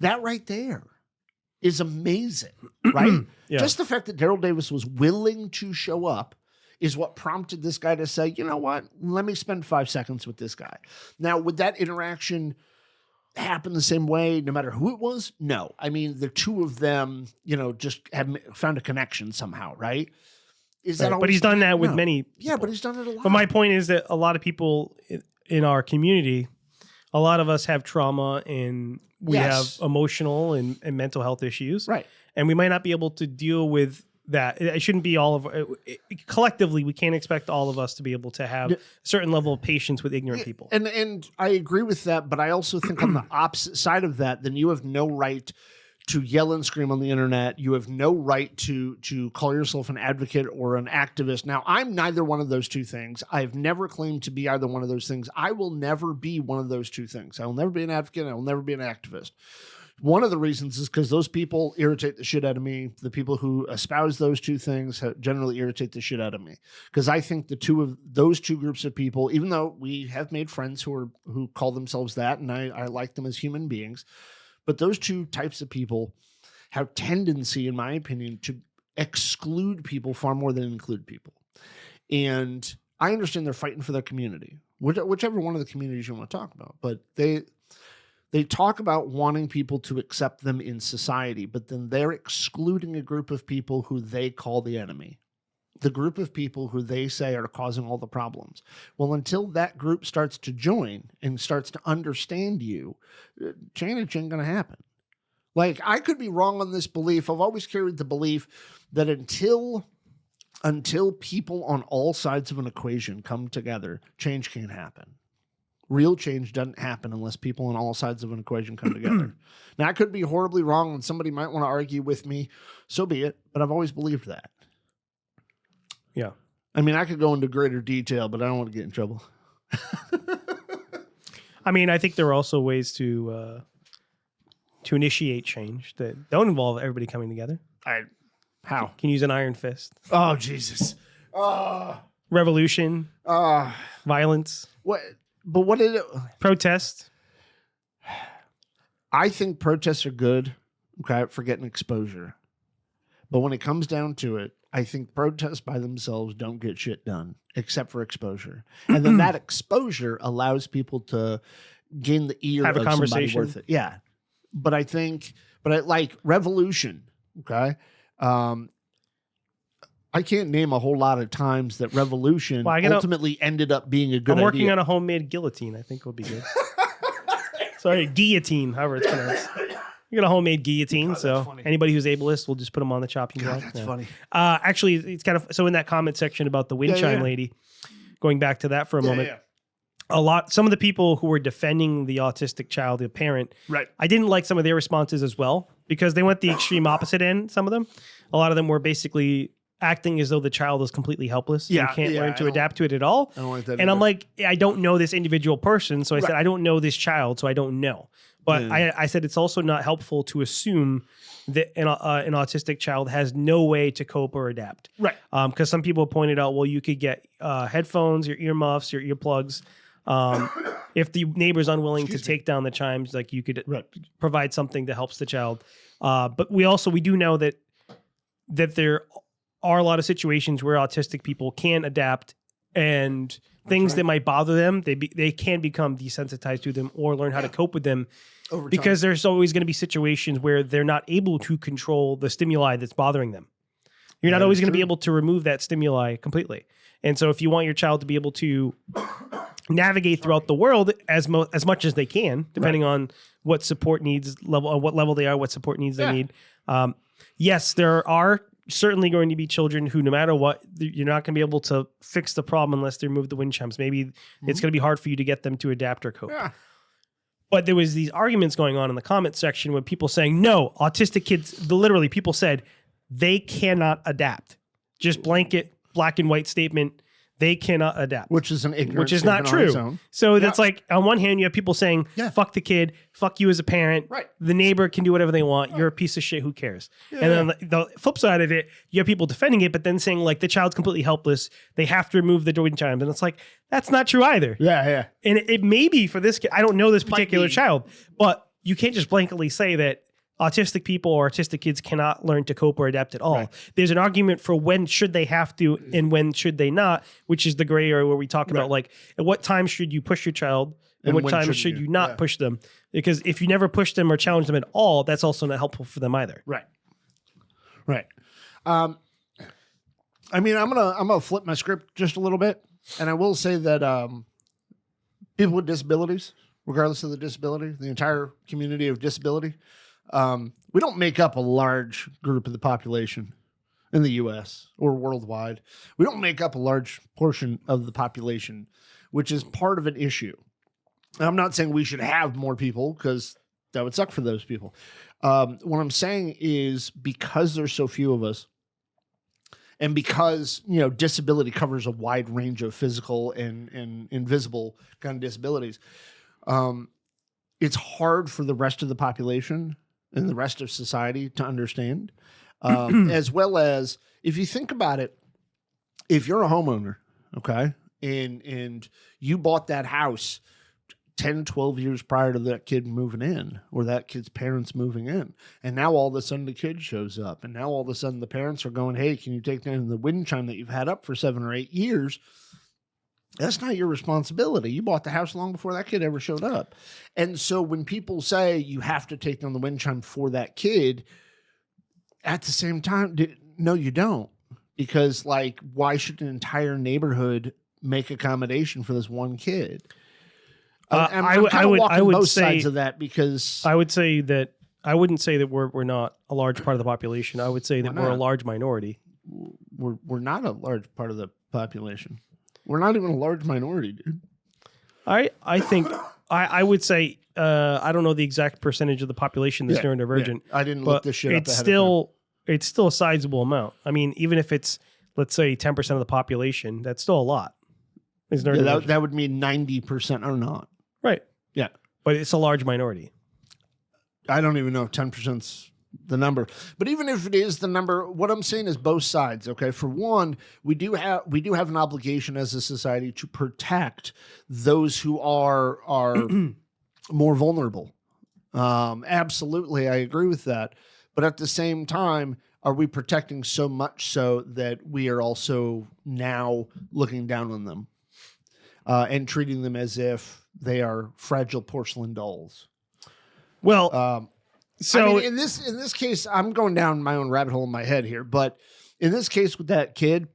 That right there is amazing, right? Yeah. Just the fact that Daryl Davis was willing to show up is what prompted this guy to say, "You know what? Let me spend 5 seconds with this guy." Now, would that interaction happen the same way no matter who it was? No. I mean, the two of them, just have found a connection somehow, right? Is that Right. always But he's done that with No. many people. Yeah, but he's done it a lot. But my point is that a lot of people in our community, a lot of us have trauma and we Yes. have emotional and mental health issues. Right. And we might not be able to deal with that. It shouldn't be all of collectively. We can't expect all of us to be able to have a certain level of patience with ignorant people. And I agree with that, but I also think on the opposite side of that, then you have no right to yell and scream on the internet. You have no right to call yourself an advocate or an activist. Now, I'm neither one of those two things. I've never claimed to be either one of those things. I will never be one of those two things. I will never be an advocate. I will never be an activist. One of the reasons is because those people irritate the shit out of me. The people who espouse those two things generally irritate the shit out of me. Because I think those two groups of people, even though we have made friends who call themselves that, and I like them as human beings, but those two types of people have tendency, in my opinion, to exclude people far more than include people. And I understand they're fighting for their community, whichever one of the communities you want to talk about. But they talk about wanting people to accept them in society, but then they're excluding a group of people who they call the enemy, the group of people who they say are causing all the problems. Well, until that group starts to join and starts to understand you, change ain't going to happen. Like, I could be wrong on this belief. I've always carried the belief that until people on all sides of an equation come together, change can't happen. Real change doesn't happen unless people on all sides of an equation come together. Now, I could be horribly wrong, and somebody might want to argue with me. So be it. But I've always believed that. Yeah. I mean, I could go into greater detail, but I don't want to get in trouble. I mean, I think there are also ways to to initiate change that don't involve everybody coming together. How? Can use an iron fist. Oh, Jesus. Revolution, violence, What? But what did it? protest. I think protests are good, okay, for getting exposure. But when it comes down to it, I think protests by themselves don't get shit done, except for exposure. And then that exposure allows people to gain the ear Have a of somebody conversation. worth it. Yeah. But I think, like revolution, okay? I can't name a whole lot of times that revolution ultimately ended up being a good idea. I'm working on a homemade guillotine. I think will be good. Sorry, guillotine, however it's pronounced. You got a homemade guillotine, God, so funny. anybody who's ableist will just put them on the chopping block. That's funny. Actually, it's kind of so in that comment section about the wind chime lady. Going back to that for a moment, some of the people who were defending the autistic child, the parent, Right. I didn't like some of their responses as well because they went the extreme opposite end. Some of them, a lot of them were basically acting as though the child is completely helpless. Yeah, and can't yeah, learn I to don't- adapt to it at all. I don't like that And I'm either. like, I don't know this individual person. So I said, Right. I don't know this child, so I don't know. But Yeah. I said, it's also not helpful to assume that an autistic child has no way to cope or adapt. Right. Because some people pointed out, well, you could get headphones, your earmuffs, your earplugs. If the neighbor's unwilling to take down the chimes, like you could provide something that helps the child. But we do know that there are a lot of situations where autistic people can adapt and things that might bother them, they can become desensitized to them or learn how to cope with them Over because there's always going to be situations where they're not able to control the stimuli that's bothering them. You're not That always is going to be true. able to remove that stimuli completely. And so if you want your child to be able to navigate throughout the world as much as they can, depending on what support needs level, what level they are, what support needs they need. Yes, there are certainly going to be children who, no matter what, you're not going to be able to fix the problem unless they remove the wind chimes. Maybe it's going to be hard for you to get them to adapt or cope. Yeah. But there was these arguments going on in the comment section with people saying, no, autistic kids, literally people said they cannot adapt. Just blanket black and white statement. They cannot adapt. Which is an ignorant Which is not statement on its true. own. So that's like, on one hand, you have people saying, Yeah. fuck the kid, fuck you as a parent. Right. The neighbor can do whatever they want. You're a piece of shit. Who cares? And then the flip side of it, you have people defending it, but then saying like the child's completely helpless. They have to remove the wind chimes. And it's like, that's not true either. Yeah. And it may be for this kid. I don't know this particular be. child, but you can't just blanketly say that autistic people or autistic kids cannot learn to cope or adapt at all. Right. There's an argument for when should they have to and when should they not, which is the gray area where we talk about like at what time should you push your child and what when time shouldn't should you? you not Yeah. push them? Because if you never push them or challenge them at all, that's also not helpful for them either. Right. I mean, I'm gonna flip my script just a little bit, and I will say that people with disabilities, regardless of the disability, the entire community of disability, we don't make up a large group of the population in the U.S. or worldwide. We don't make up a large portion of the population, which is part of an issue. And I'm not saying we should have more people because that would suck for those people. What I'm saying is because there's so few of us, and because, disability covers a wide range of physical and invisible kind of disabilities, it's hard for the rest of the population and the rest of society to understand. As well as, if you think about it, if you're a homeowner, okay, and you bought that house 10, 12 years prior to that kid moving in or that kid's parents moving in. And now all of a sudden the kid shows up. And now all of a sudden the parents are going, hey, can you take down the wind chime that you've had up for 7 or 8 years? That's not your responsibility. You bought the house long before that kid ever showed up. And so when people say you have to take down the wind chime for that kid, at the same time, no, you don't. Because, why should an entire neighborhood make accommodation for this one kid? I would both say sides of that because I would say that I wouldn't say that we're not a large part of the population. I would say that we're a large minority. we're not a large part of the population. We're not even a large minority, dude. I think I would say I don't know the exact percentage of the population that's neurodivergent. I didn't but look this shit up. it's still a sizable amount. I mean, even if it's let's say 10% of the population, that's still a lot. Is neurodivergent. That would mean 90% are not. Right. Yeah. But it's a large minority. I don't even know if 10%'s the number, but even if it is the number, what I'm saying is both sides. Okay. For one, we do have an obligation as a society to protect those who are more vulnerable. Absolutely. I agree with that. But at the same time, are we protecting so much so that we are also now looking down on them and treating them as if they are fragile porcelain dolls? Well, so I mean, in this case, I'm going down my own rabbit hole in my head here, but in this case with that kid,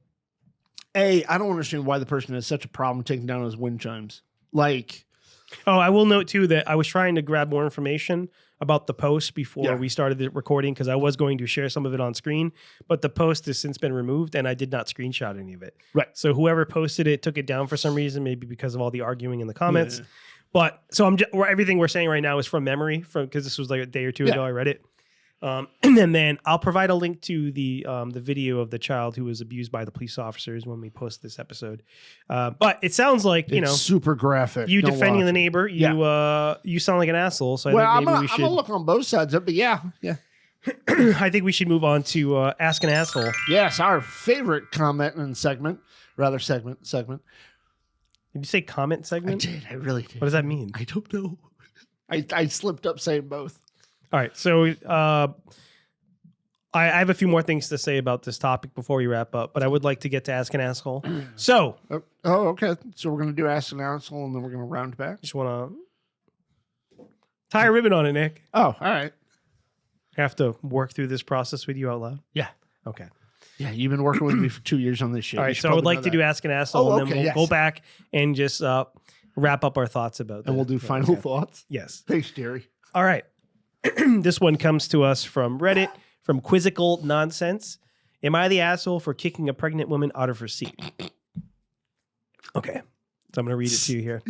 I don't understand why the person has such a problem taking down those wind chimes. Like, I will note too that I was trying to grab more information about the post before we started the recording because I was going to share some of it on screen, but the post has since been removed and I did not screenshot any of it. Right. So whoever posted it took it down for some reason, maybe because of all the arguing in the comments. Yeah. But so everything we're saying right now is from memory, because this was like a day or two ago I read it. And then I'll provide a link to the video of the child who was abused by the police officers when we post this episode. But it sounds like it's super graphic. You defending the neighbor. You sound like an asshole. So I think maybe we should. I'm gonna look on both sides of it, but yeah. I think we should move on to Ask an Asshole. Yes, our favorite comment and segment. Did you say comment segment? I did. I really did. What does that mean? I don't know. I slipped up saying both. All right. So I have a few more things to say about this topic before we wrap up, but I would like to get to Ask an Asshole. So. Okay. So we're going to do Ask an Asshole and then we're going to round back. Just want to tie a ribbon on it, Nick. Oh, all right. I have to work through this process with you out loud? Yeah. Okay. Yeah, you've been working with me for 2 years on this shit. All right, so I would like to do Ask an Asshole, and then we'll go back and just wrap up our thoughts about that. And we'll do final thoughts? Yes. Thanks, Jerry. All right. This one comes to us from Reddit, from Quizzical Nonsense. Am I the asshole for kicking a pregnant woman out of her seat? Okay, so I'm going to read it to you here.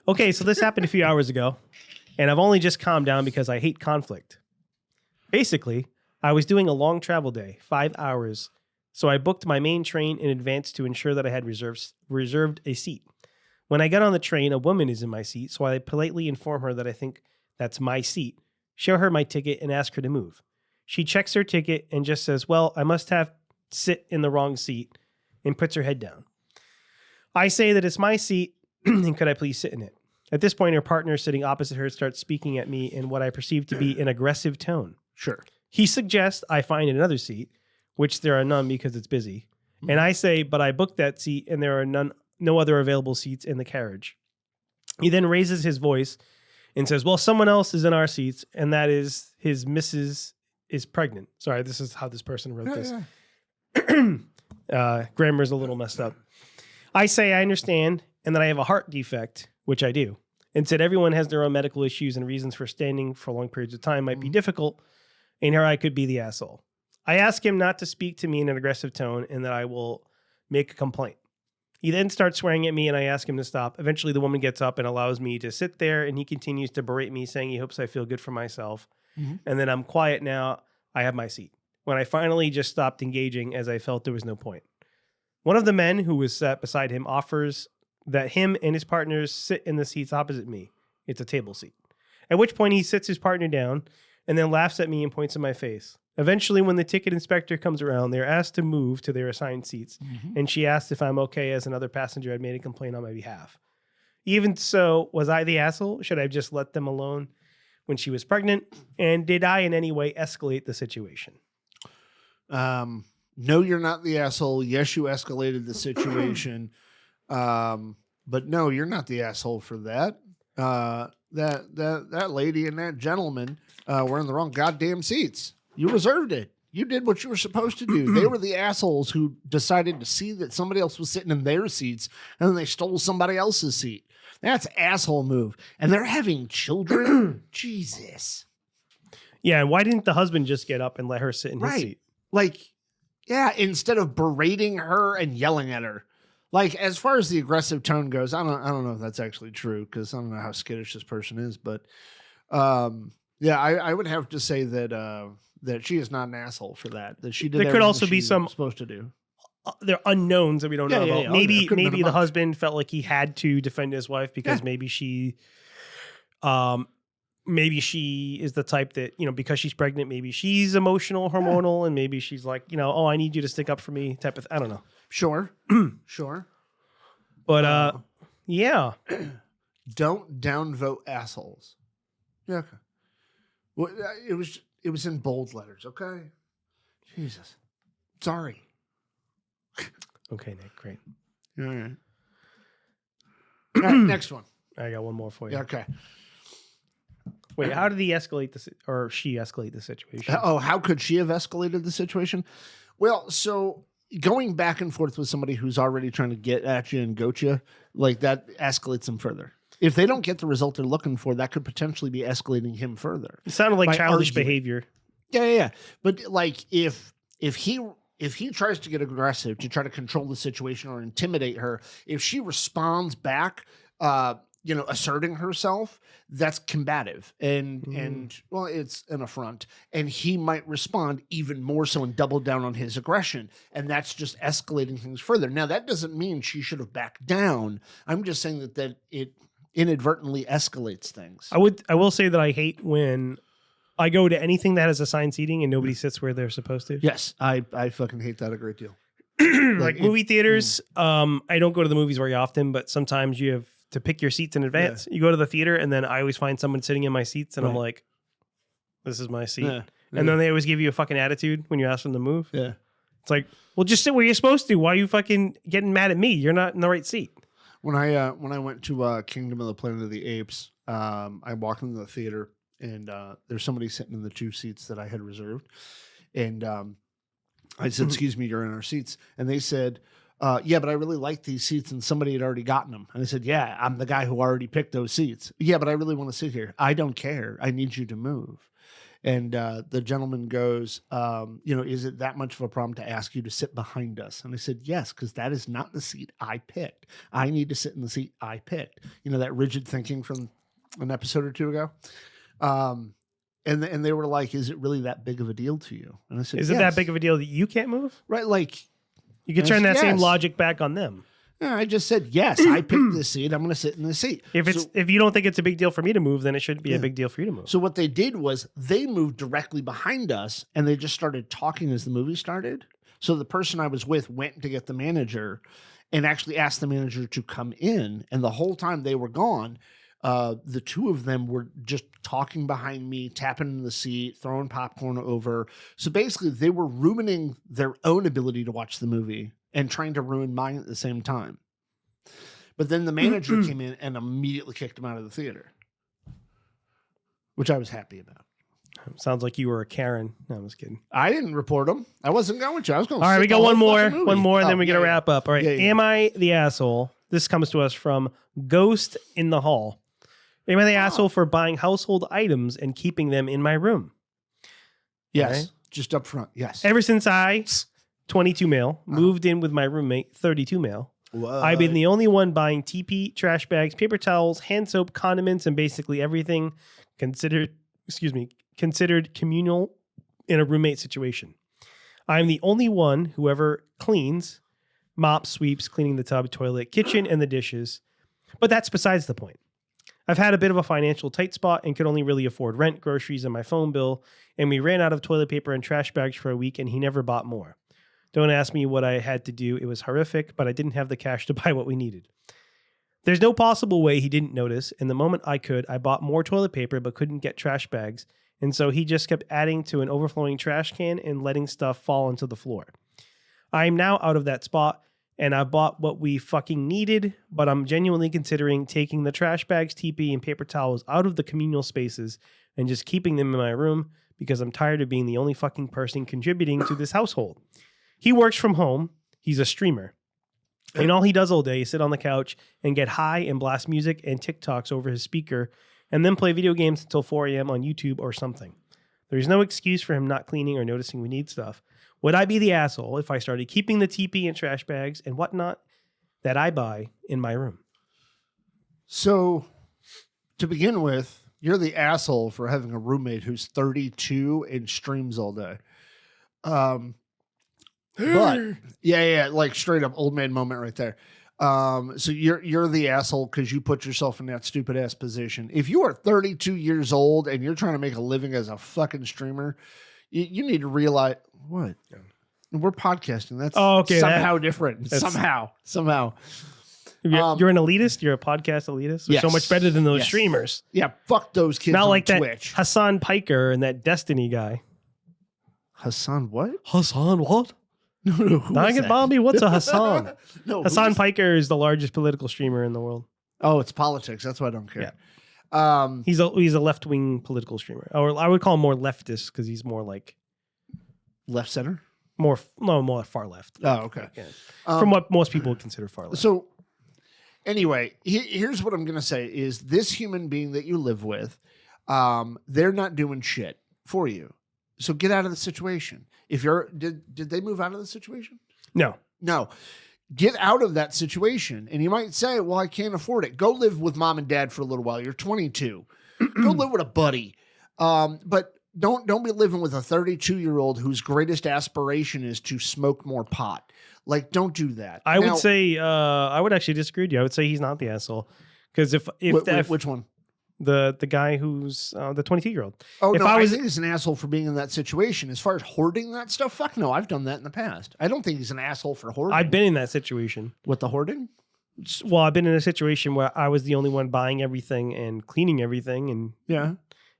Okay, so this happened a few hours ago, and I've only just calmed down because I hate conflict. Basically, I was doing a long travel day, 5 hours, so I booked my main train in advance to ensure that I had reserved a seat. When I get on the train, a woman is in my seat, so I politely inform her that I think that's my seat, show her my ticket, and ask her to move. She checks her ticket and just says, well, I must have sit in the wrong seat, and puts her head down. I say that it's my seat, and could I please sit in it? At this point, her partner sitting opposite her starts speaking at me in what I perceive to be an aggressive tone. Sure. He suggests I find another seat, which there are none because it's busy. And I say, but I booked that seat and there are no other available seats in the carriage. He then raises his voice and says, well, someone else is in our seats, and that is his missus is pregnant. Sorry, this is how this person wrote this. Grammar's a little messed up. I say I understand and that I have a heart defect, which I do, and said everyone has their own medical issues and reasons for standing for long periods of time might be difficult. And here I could be the asshole. I ask him not to speak to me in an aggressive tone and that I will make a complaint. He then starts swearing at me and I ask him to stop. Eventually the woman gets up and allows me to sit there, and he continues to berate me, saying he hopes I feel good for myself. And then I'm quiet now. I have my seat. When I finally just stopped engaging as I felt there was no point. One of the men who was sat beside him offers that him and his partners sit in the seats opposite me. It's a table seat. At which point he sits his partner down and then laughs at me and points in my face. Eventually, when the ticket inspector comes around, they're asked to move to their assigned seats, and she asked if I'm okay as another passenger had made a complaint on my behalf. Even so, was I the asshole? Should I have just let them alone when she was pregnant? And did I in any way escalate the situation? No, you're not the asshole. Yes, you escalated the situation. But no, you're not the asshole for that. That lady and that gentleman were in the wrong goddamn seats. You reserved it. You did what you were supposed to do. They were the assholes who decided to see that somebody else was sitting in their seats, and then they stole somebody else's seat. That's asshole move. And they're having children? Jesus. Yeah, and why didn't the husband just get up and let her sit in his seat? Like, yeah, instead of berating her and yelling at her. Like, as far as the aggressive tone goes, I don't know if that's actually true, because I don't know how skittish this person is, but yeah, I would have to say that that she is not an asshole for that. That she did. There could also be some supposed to do. There are unknowns that we don't know about. Yeah. Maybe the husband felt like he had to defend his wife because maybe she maybe she is the type that, because she's pregnant, maybe she's emotional, hormonal, and maybe she's like, oh, I need you to stick up for me type of, I don't know. Sure. Sure. But, yeah. Don't downvote assholes. Yeah. Okay. Well, it was in bold letters. Okay. Jesus. Sorry. Okay, Nick. Great. All right. All right, next one. I got one more for you. Yeah, okay. Wait, how did he escalate this, or she escalate the situation? Oh, how could she have escalated the situation? Well, so going back and forth with somebody who's already trying to get at you and goat you, like that escalates them further. If they don't get the result they're looking for, that could potentially be escalating him further. It sounded like by childish arguing. behavior. Yeah. But like if he tries to get aggressive to try to control the situation or intimidate her, if she responds back, asserting herself, that's combative and well, it's an affront, and he might respond even more so and double down on his aggression, and that's just escalating things further. Now, that doesn't mean she should have backed down. I'm just saying that it inadvertently escalates things. I will say that I hate when I go to anything that has assigned seating and nobody sits where they're supposed to. Yes, I fucking hate that a great deal. Like movie theaters, I don't go to the movies very often, but sometimes you have to pick your seats in advance. You go to the theater, and then I always find someone sitting in my seats, and I'm like, this is my seat. Yeah. And then they always give you a fucking attitude when you ask them to move. Yeah. It's like, well, just sit where you're supposed to. Why are you fucking getting mad at me? You're not in the right seat. When I went to Kingdom of the Planet of the Apes, I walked into the theater, and there's somebody sitting in the 2 seats that I had reserved, and I said, "Excuse me, you're in our seats," and they said, "Yeah, but I really like these seats, and somebody had already gotten them." And I said, "Yeah, I'm the guy who already picked those seats." "Yeah, but I really want to sit here." "I don't care. I need you to move." And the gentleman goes, "Is it that much of a problem to ask you to sit behind us?" And I said, "Yes, because that is not the seat I picked. I need to sit in the seat I picked." That rigid thinking from an episode or 2 ago. And they were like, "Is it really that big of a deal to you?" And I said, Is it that big of a deal that you can't move? Right, like You could turn that same yes. logic back on them. Yeah, I just said, yes, I picked this seat. I'm going to sit in this seat. If you don't think it's a big deal for me to move, then it shouldn't be a big deal for you to move. So what they did was they moved directly behind us, and they just started talking as the movie started. So the person I was with went to get the manager and actually asked the manager to come in. And the whole time they were gone, the 2 of them were just talking behind me, tapping in the seat, throwing popcorn over. So basically they were ruining their own ability to watch the movie and trying to ruin mine at the same time. But then the manager came in and immediately kicked him out of the theater, which I was happy about. Sounds like you were a Karen. No, I'm just kidding. I didn't report him. I wasn't going to. I was going to. All right, we got one more, and then we got to yeah. wrap up. All right, Am I the asshole? This comes to us from Ghost in the Hall. Am I the asshole for buying household items and keeping them in my room? Yes, right. Just up front. Yes. Ever since I, 22 male, moved in with my roommate, 32 male, What? I've been the only one buying TP, trash bags, paper towels, hand soap, condiments, and basically everything considered communal in a roommate situation. I'm the only one who ever cleans, mops, sweeps, cleaning the tub, toilet, kitchen, and the dishes. But that's besides the point. I've had a bit of a financial tight spot and could only really afford rent, groceries, and my phone bill, and we ran out of toilet paper and trash bags for a week, and he never bought more. Don't ask me what I had to do. It was horrific, but I didn't have the cash to buy what we needed. There's no possible way he didn't notice, and the moment I could, I bought more toilet paper but couldn't get trash bags, and so he just kept adding to an overflowing trash can and letting stuff fall onto the floor. I am now out of that spot, and I bought what we fucking needed, but I'm genuinely considering taking the trash bags, TP, and paper towels out of the communal spaces and just keeping them in my room because I'm tired of being the only fucking person contributing to this household. He works from home. He's a streamer. And all he does all day is sit on the couch and get high and blast music and TikToks over his speaker and then play video games until 4 a.m. on YouTube or something. There's no excuse for him not cleaning or noticing we need stuff. Would I be the asshole if I started keeping the TP and trash bags and whatnot that I buy in my room? So, to begin with, you're the asshole for having a roommate who's 32 and streams all day. But, yeah, like straight up old man moment right there. So you're the asshole because you put yourself in that stupid ass position. If you are 32 years old and you're trying to make a living as a fucking streamer, you need to realize what we're podcasting. That's somehow different. Somehow. You're an elitist. You're a podcast elitist. You're so much better than those streamers. Yeah, fuck those kids. Not on like Twitch. that Hassan Piker and that Destiny guy. Hassan what? Hassan what? No, Dang it, Bobby. What's a Hassan? No, Hassan Piker is the largest political streamer in the world. Oh, it's politics. That's why I don't care. Yeah. He's a left wing political streamer, or I would call him more leftist because he's more like left center. More far left. Oh, okay. Yeah. From what most people would consider far left. So, anyway, here's what I'm gonna say: is this human being that you live with, they're not doing shit for you. So get out of the situation. If you're did they move out of the situation? No. Get out of that situation. And you might say, well, I can't afford it. Go live with mom and dad for a little while. You're 22. Go live with a buddy. But don't be living with a 32-year-old whose greatest aspiration is to smoke more pot. Like, don't do that. I would say I would actually disagree with you. I would say he's not the asshole. Because if which one? The guy who's the 22-year-old. Oh, no, I think he's an asshole for being in that situation. As far as hoarding that stuff, fuck no, I've done that in the past. I don't think he's an asshole for hoarding. I've been in that situation. With the hoarding? Well, I've been in a situation where I was the only one buying everything and cleaning everything.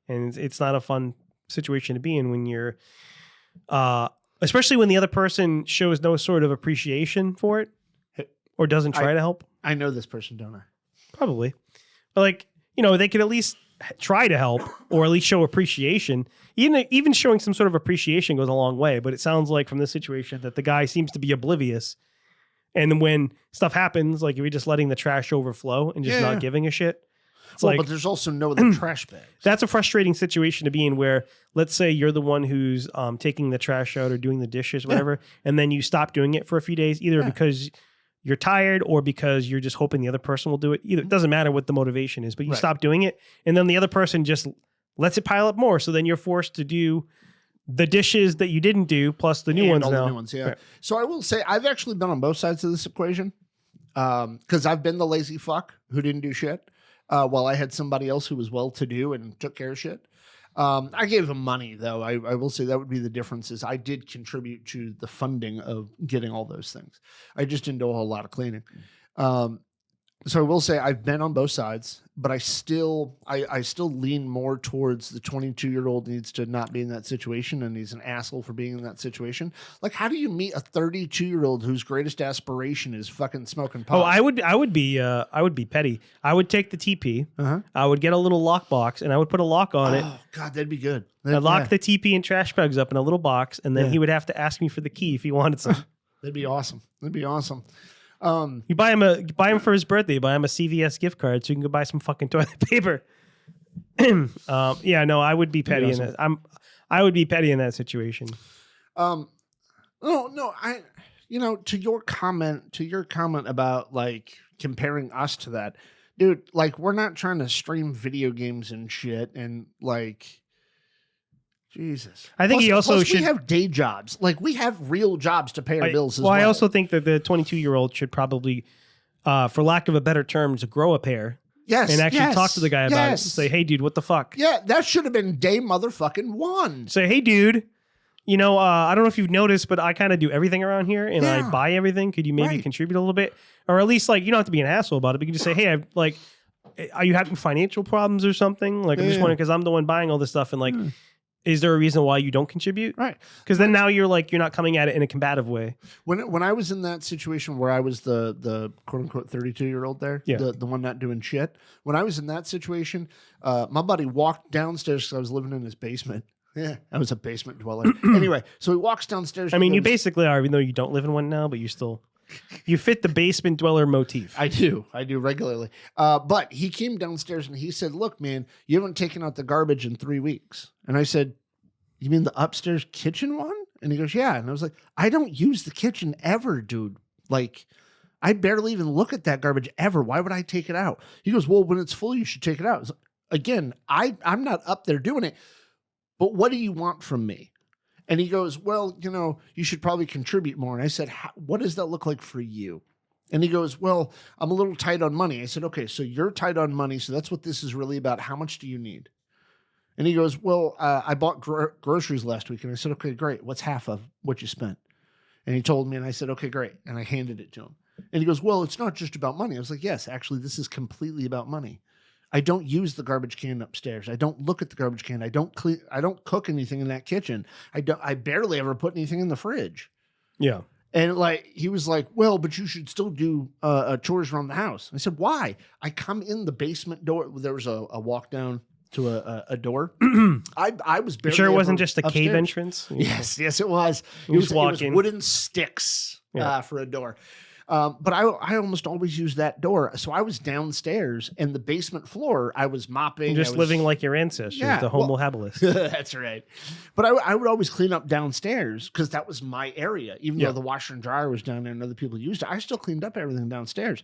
And it's not a fun situation to be in when you're, especially when the other person shows no sort of appreciation for it or doesn't try to help. I know this person, don't I? Probably. But like, they could at least try to help or at least show appreciation. Even showing some sort of appreciation goes a long way. But it sounds like from this situation that the guy seems to be oblivious. And when stuff happens, like if you're just letting the trash overflow and just not giving a shit. But there's also no other trash bags. That's a frustrating situation to be in where, let's say you're the one who's taking the trash out or doing the dishes, whatever, and then you stop doing it for a few days, either because you're tired or because you're just hoping the other person will do it. Either it doesn't matter what the motivation is, but you stop doing it, and then the other person just lets it pile up more. So then you're forced to do the dishes that you didn't do plus the new ones now. The new ones, Right. So I will say I've actually been on both sides of this equation because I've been the lazy fuck who didn't do shit while I had somebody else who was well-to-do and took care of shit. I gave them money, though. I will say that would be the difference is I did contribute to the funding of getting all those things. I just didn't do a whole lot of cleaning. So I will say I've been on both sides, but I still lean more towards the 22-year-old needs to not be in that situation, and he's an asshole for being in that situation. Like, how do you meet a 32-year-old whose greatest aspiration is fucking smoking pot? Oh, I would be petty. I would take the TP. I would get a little lock box, and I would put a lock on it. Oh God, that'd be good. I'd lock the TP and trash bags up in a little box, and then he would have to ask me for the key if he wanted some. That'd be awesome. You buy him for his birthday. Buy him a CVS gift card so you can go buy some fucking toilet paper. I would be petty in that. I would be petty in that situation. To your comment about like comparing us to that, dude. Like, we're not trying to stream video games and shit, and like. Jesus. I think he also should. We have day jobs. Like, we have real jobs to pay our bills as well. I also think that the 22-year-old should probably, for lack of a better term, to grow a pair. Yes. And actually talk to the guy about it. Say, hey, dude, what the fuck? Yeah, that should have been day motherfucking one. Say, hey, dude, I don't know if you've noticed, but I kind of do everything around here and I buy everything. Could you maybe contribute a little bit? Or at least, like, you don't have to be an asshole about it, but you can just say, hey, are you having financial problems or something? Like, I'm just wondering because I'm the one buying all this stuff and like, is there a reason why you don't contribute? Right. Because then now you're not coming at it in a combative way. When I was in that situation where I was the quote unquote 32-year-old there, the one not doing shit. When I was in that situation, my buddy walked downstairs because I was living in his basement. Yeah, I was a basement dweller. Anyway, so he walks downstairs. I mean, you basically are, even though you don't live in one now, but you fit the basement dweller motif. I do regularly. But he came downstairs and he said, look, man, you haven't taken out the garbage in 3 weeks. And I said, you mean the upstairs kitchen one? And he goes, yeah. And I was like, I don't use the kitchen ever, dude. Like, I barely even look at that garbage ever. Why would I take it out? He goes, well, when it's full, you should take it out. Like, again, I'm not up there doing it. But what do you want from me? And he goes, well, you should probably contribute more. And I said, what does that look like for you? And he goes, well, I'm a little tight on money. I said, okay, so you're tight on money. So that's what this is really about. How much do you need? And he goes, well, I bought groceries last week. And I said, okay, great. What's half of what you spent? And he told me, and I said, okay, great. And I handed it to him. And he goes, well, it's not just about money. I was like, yes, actually, this is completely about money. I don't use the garbage can upstairs. I don't look at the garbage can. I don't cook anything in that kitchen. I barely ever put anything in the fridge. Yeah. And like, he was like, well, but you should still do chores around the house. I said, why? I come in the basement door. There was a walk down to a door. I was barely Sure it wasn't just a upstairs. Cave entrance? Yes, it was. It was was wooden sticks for a door. But I almost always use that door. So I was downstairs, and the basement floor, I was mopping. Just living like your ancestors, the Homo habilis. That's right. But I would always clean up downstairs because that was my area. Even though the washer and dryer was down there and other people used it, I still cleaned up everything downstairs.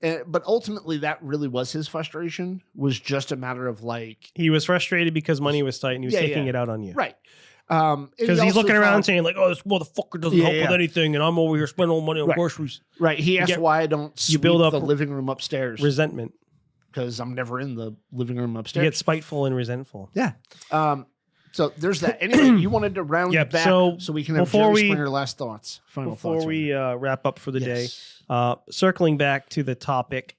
But ultimately, that really was his frustration, was just a matter of like... He was frustrated because money was tight, and he was taking it out on you. Right. Because he's looking around saying like, oh, this motherfucker doesn't help with anything, and I'm over here spending all money on groceries. Right. He asked why I don't sweep build up the living room upstairs. Resentment. Because I'm never in the living room upstairs. You get spiteful and resentful. Yeah. So there's that. Anyway, you wanted to round it back so we can have Jerry Springer last thoughts. Final thoughts. Before we wrap up for the day, circling back to the topic.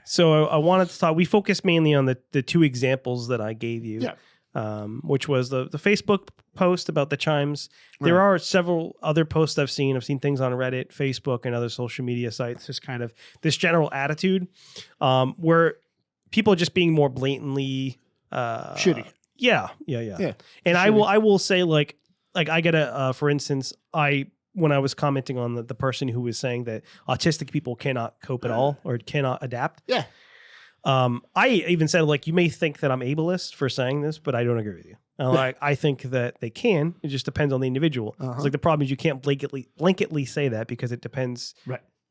So I wanted to talk, we focused mainly on the two examples that I gave you. Yeah. Which was the Facebook post about the chimes. There are several other posts I've seen. I've seen things on Reddit, Facebook, and other social media sites. Just kind of this general attitude where people are just being more blatantly shitty. Yeah. And I will say like I get for instance, when I was commenting on the person who was saying that autistic people cannot cope at all or cannot adapt. Yeah. I even said, like, you may think that I'm ableist for saying this, but I don't agree with you. I think that they can. It just depends on the individual. It's like the problem is you can't blanketly say that because it depends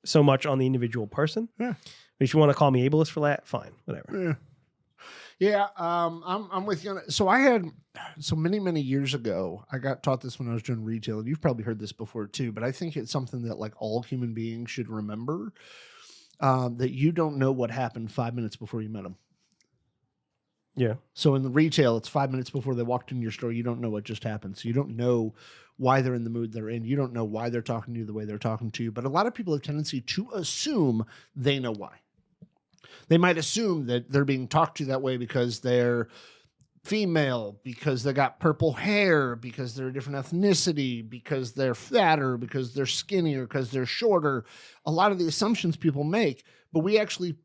so much on the individual person. Yeah. But if you want to call me ableist for that, fine, whatever. Yeah. I'm with you on it. So I had many years ago, I got taught this when I was doing retail, and you've probably heard this before too, but I think it's something that like all human beings should remember. That you don't know what happened 5 minutes before you met them. Yeah. So in the retail, it's 5 minutes before they walked into your store. You don't know what just happened. So you don't know why they're in the mood they're in. You don't know why they're talking to you the way they're talking to you. But a lot of people have a tendency to assume they know why. They might assume that they're being talked to that way because they're female, because they got purple hair, because they're a different ethnicity, because they're fatter, because they're skinnier, because they're shorter. A lot of the assumptions people make, but we actually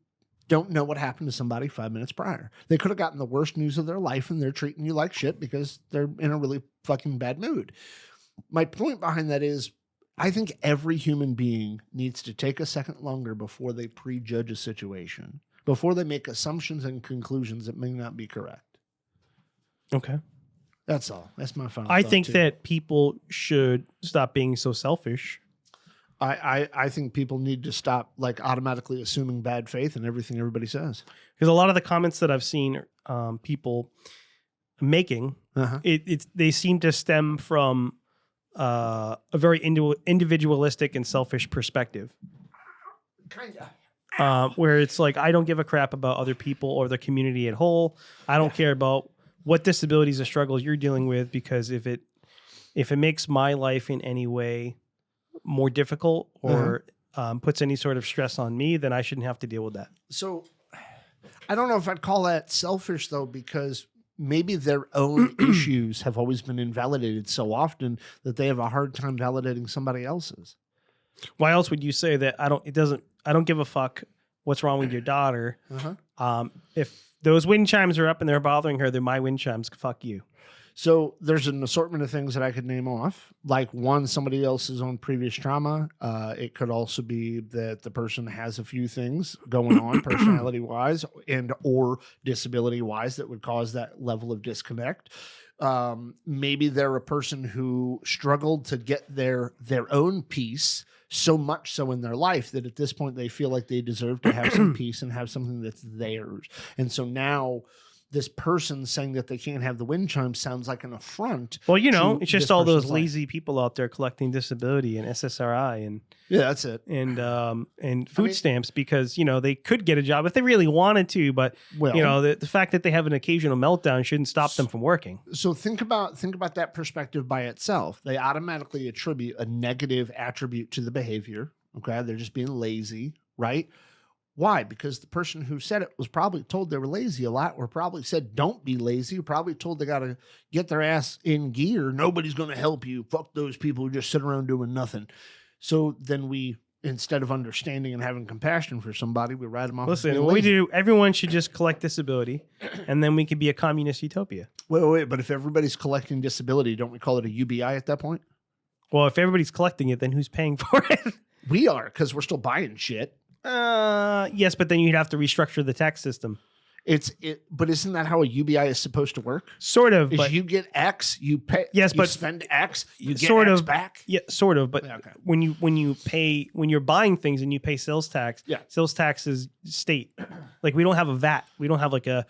don't know what happened to somebody 5 minutes prior. They could have gotten the worst news of their life and they're treating you like shit because they're in a really fucking bad mood. My point behind that is I think every human being needs to take a second longer before they prejudge a situation, before they make assumptions and conclusions that may not be correct. Okay. That's all. That's my final I thought, think too. that people should stop being so selfish. I think people need to stop like automatically assuming bad faith in everything everybody says. Because a lot of the comments that I've seen people making, they seem to stem from a very individualistic and selfish perspective. Kinda. Where it's like, I don't give a crap about other people or the community at whole. I don't care about what disabilities or struggles you're dealing with, because if it makes my life in any way more difficult or puts any sort of stress on me, then I shouldn't have to deal with that. So I don't know if I'd call that selfish though, because maybe their own issues have always been invalidated so often that they have a hard time validating somebody else's. Why else would you say that I don't give a fuck what's wrong with your daughter? If those wind chimes are up and they're bothering her, they're my wind chimes. Fuck you. So there's an assortment of things that I could name off. Like one, somebody else's own previous trauma. It could also be that the person has a few things going on personality-wise and or disability-wise that would cause that level of disconnect. Maybe they're a person who struggled to get their own peace so much so in their life that at this point they feel like they deserve to have some peace and have something that's theirs. And so now this person saying that they can't have the wind chime sounds like an affront. Well, to it's just this all those person's life. lazy people out there collecting disability and SSRI and Yeah, that's it. and food stamps because they could get a job if they really wanted to, but Well, the fact that they have an occasional meltdown shouldn't stop them from working. so think about that perspective by itself. They automatically attribute a negative attribute to the behavior. Okay, they're just being lazy, right? Why? Because the person who said it was probably told they were lazy a lot, or probably said don't be lazy, or probably told they got to get their ass in gear. Nobody's going to help you. Fuck those people who just sit around doing nothing. So then we, instead of understanding and having compassion for somebody, we write them off. Listen, what we do, everyone should just collect disability, and then we could be a communist utopia. Wait, but if everybody's collecting disability, don't we call it a UBI at that point? Well, if everybody's collecting it, then who's paying for it? We are, because we're still buying shit. Yes, but then you'd have to restructure the tax system. But isn't that how a UBI is supposed to work? Sort of, Is but you get X, you pay. Yes, you but spend X, you get sort X of back. yeah, sort of. But Okay. when you're buying things and you pay sales tax, Yeah. sales tax is state. Like we don't have a VAT. We don't have like a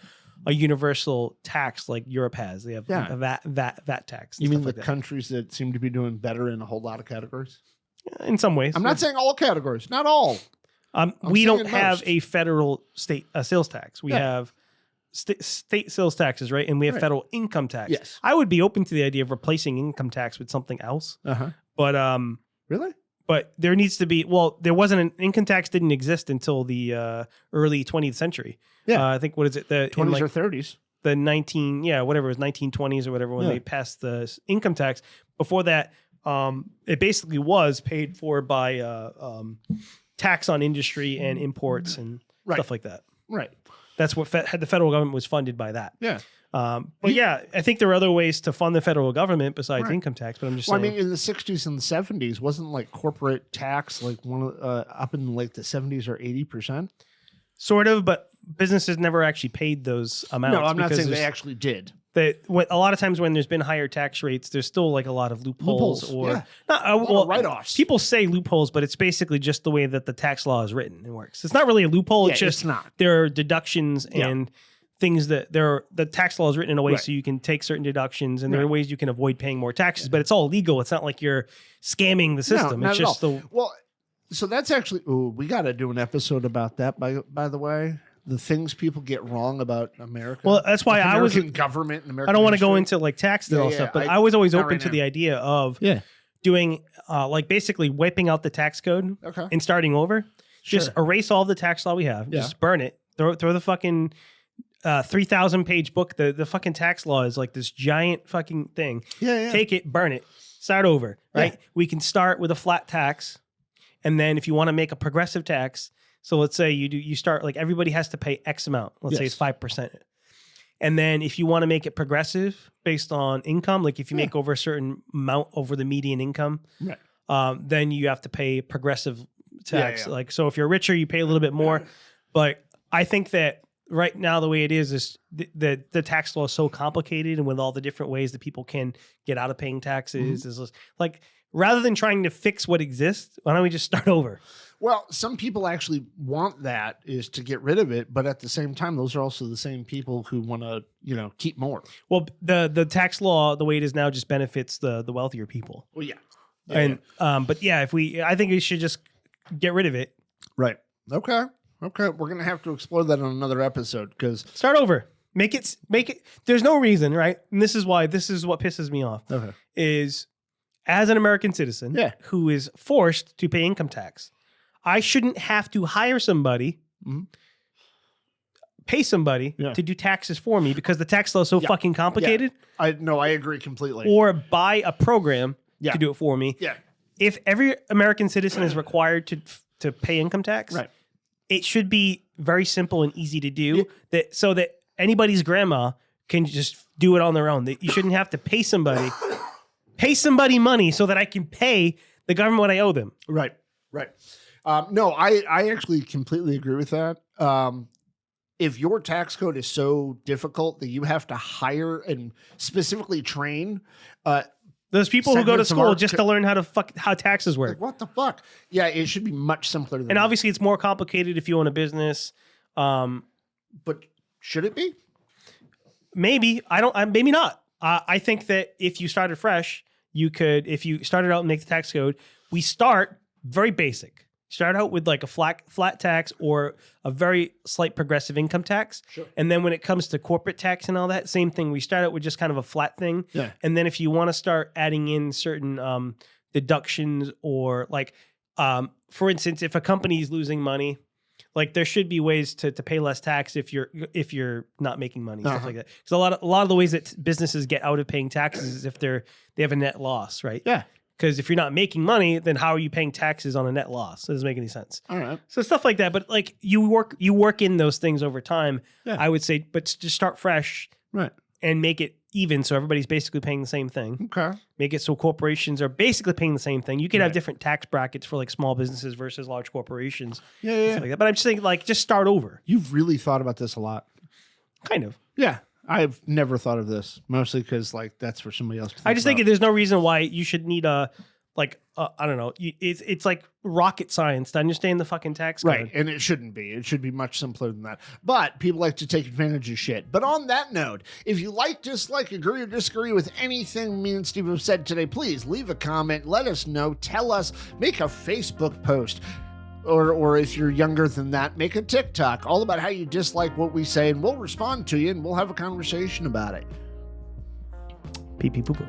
universal tax like Europe has. They have Yeah. a VAT tax. and You mean stuff the like that. countries that seem to be doing better in a whole lot of categories? In some ways, I'm not saying all categories, not all. we saying don't have most. a federal state sales tax. We have state sales taxes, right? And we have Right. federal income tax. Yes. I would be open to the idea of replacing income tax with something else, but Really? but there needs to be. Well, there wasn't an income tax didn't exist until the early 20th century. Yeah. I think what is it the 20s in or 30s. the 1920s or whatever when Yeah. they passed the income tax. Before that, it basically was paid for by tax on industry and imports and Right. stuff like that. Right. That's what the federal government was funded by that. Yeah. But yeah, I think there are other ways to fund the federal government besides Right. income tax. But I'm just Well, I saying. mean, in the 60s and the 70s, wasn't like corporate tax like one of up in like the 70s or 80%? Sort of, but businesses never actually paid those amounts. No, I'm not because saying they there's- actually did. a lot of times when there's been higher tax rates, there's still like a lot of loopholes, or yeah. not, A lot of write-offs. People say loopholes, but it's basically just the way that the tax law is written and works. It's not really a loophole. Yeah, It's just it's not. there are deductions Yeah. and things that the tax law is written in a way Right. so you can take certain deductions, and there are Right. ways you can avoid paying more taxes. But it's all legal. It's not like you're scamming the system. not It's at just all. the Well, so that's actually. Ooh, we got to do an episode about that. By the way, the things people get wrong about America. well. That's why Like I was. American government and American. I don't want to go history. into like tax and Yeah, all yeah, stuff, but I- I was always not open right to now. the idea of Yeah. doing like basically wiping out the tax code Okay. and starting over. Just Sure. erase all the tax law we have. Yeah. Just burn it. Throw the fucking 3,000 page book. The fucking tax law is like this giant fucking thing. Yeah. Take it, burn it, start over. Right. Yeah. We can start with a flat tax, and then if you want to make a progressive tax, so let's say you start like everybody has to pay X amount. Let's say Yes. it's 5%. And then if you want to make it progressive based on income, like if you make over a certain amount over the median income, Right. then you have to pay progressive tax. yeah. Like, so if you're richer, you pay a little bit more. But I think that right now, the way it is the tax law is so complicated, and with all the different ways that people can get out of paying taxes, is just, like, rather than trying to fix what exists, why don't we just start over? Well, some people actually want that is to get rid of it, but at the same time, those are also the same people who want to, keep more. Well, the tax law, the way it is now, just benefits the wealthier people. Well, yeah. But yeah, I think we should just get rid of it. Right. Okay. We're gonna have to explore that on another episode because. Start over. Make it. There's no reason, right? And this is what pisses me off. Okay. Is as an American citizen, Yeah. who is forced to pay income tax, I shouldn't have to hire somebody, pay somebody Yeah. to do taxes for me because the tax law is so fucking complicated, I agree completely. or buy a program Yeah. to do it for me. Yeah. If every American citizen is required to pay income tax, Right. it should be very simple and easy to do, so that anybody's grandma can just do it on their own. That you shouldn't have to pay somebody money so that I can pay the government what I owe them. Right. No, I actually completely agree with that. If your tax code is so difficult that you have to hire and specifically train, Those people who go to segments of school our just to learn how taxes work. like, what the fuck? Yeah, it should be much simpler than And that. obviously it's more complicated if you own a business. But should it be? Maybe. Maybe not. I think that if you started fresh, you could, if you started out and make the tax code, we start very basic. Start out with like a flat tax or a very slight progressive income tax. Sure. And then when it comes to corporate tax and all that, same thing. We start out with just kind of a flat thing. Yeah. And then if you want to start adding in certain deductions or like, for instance, if a company is losing money, like there should be ways to pay less tax if you're not making money, stuff like that. Because a lot of the ways that businesses get out of paying taxes is if they have a net loss, right? Yeah. Because if you're not making money, then how are you paying taxes on a net loss? It doesn't make any sense. All right. So stuff like that. But like you work in those things over time. Yeah. I would say, but just start fresh, Right. and make it even so everybody's basically paying the same thing. Okay. Make it so corporations are basically paying the same thing. You could have Right. different tax brackets for like small businesses versus large corporations. Yeah. Stuff like that. But I'm just saying, like, just start over. You've really thought about this a lot. Kind of. Yeah. I've never thought of this, mostly because like that's for somebody else to think I just about. think there's no reason why you should need I don't know. It's like rocket science to understand the fucking tax code. Right, and it shouldn't be. It should be much simpler than that. But people like to take advantage of shit. But on that note, if you like, dislike, agree, or disagree with anything me and Steve have said today, please leave a comment. Let us know. Tell us. Make a Facebook post. Or if you're younger than that, make a TikTok all about how you dislike what we say, and we'll respond to you, and we'll have a conversation about it. Pee pee poo poo.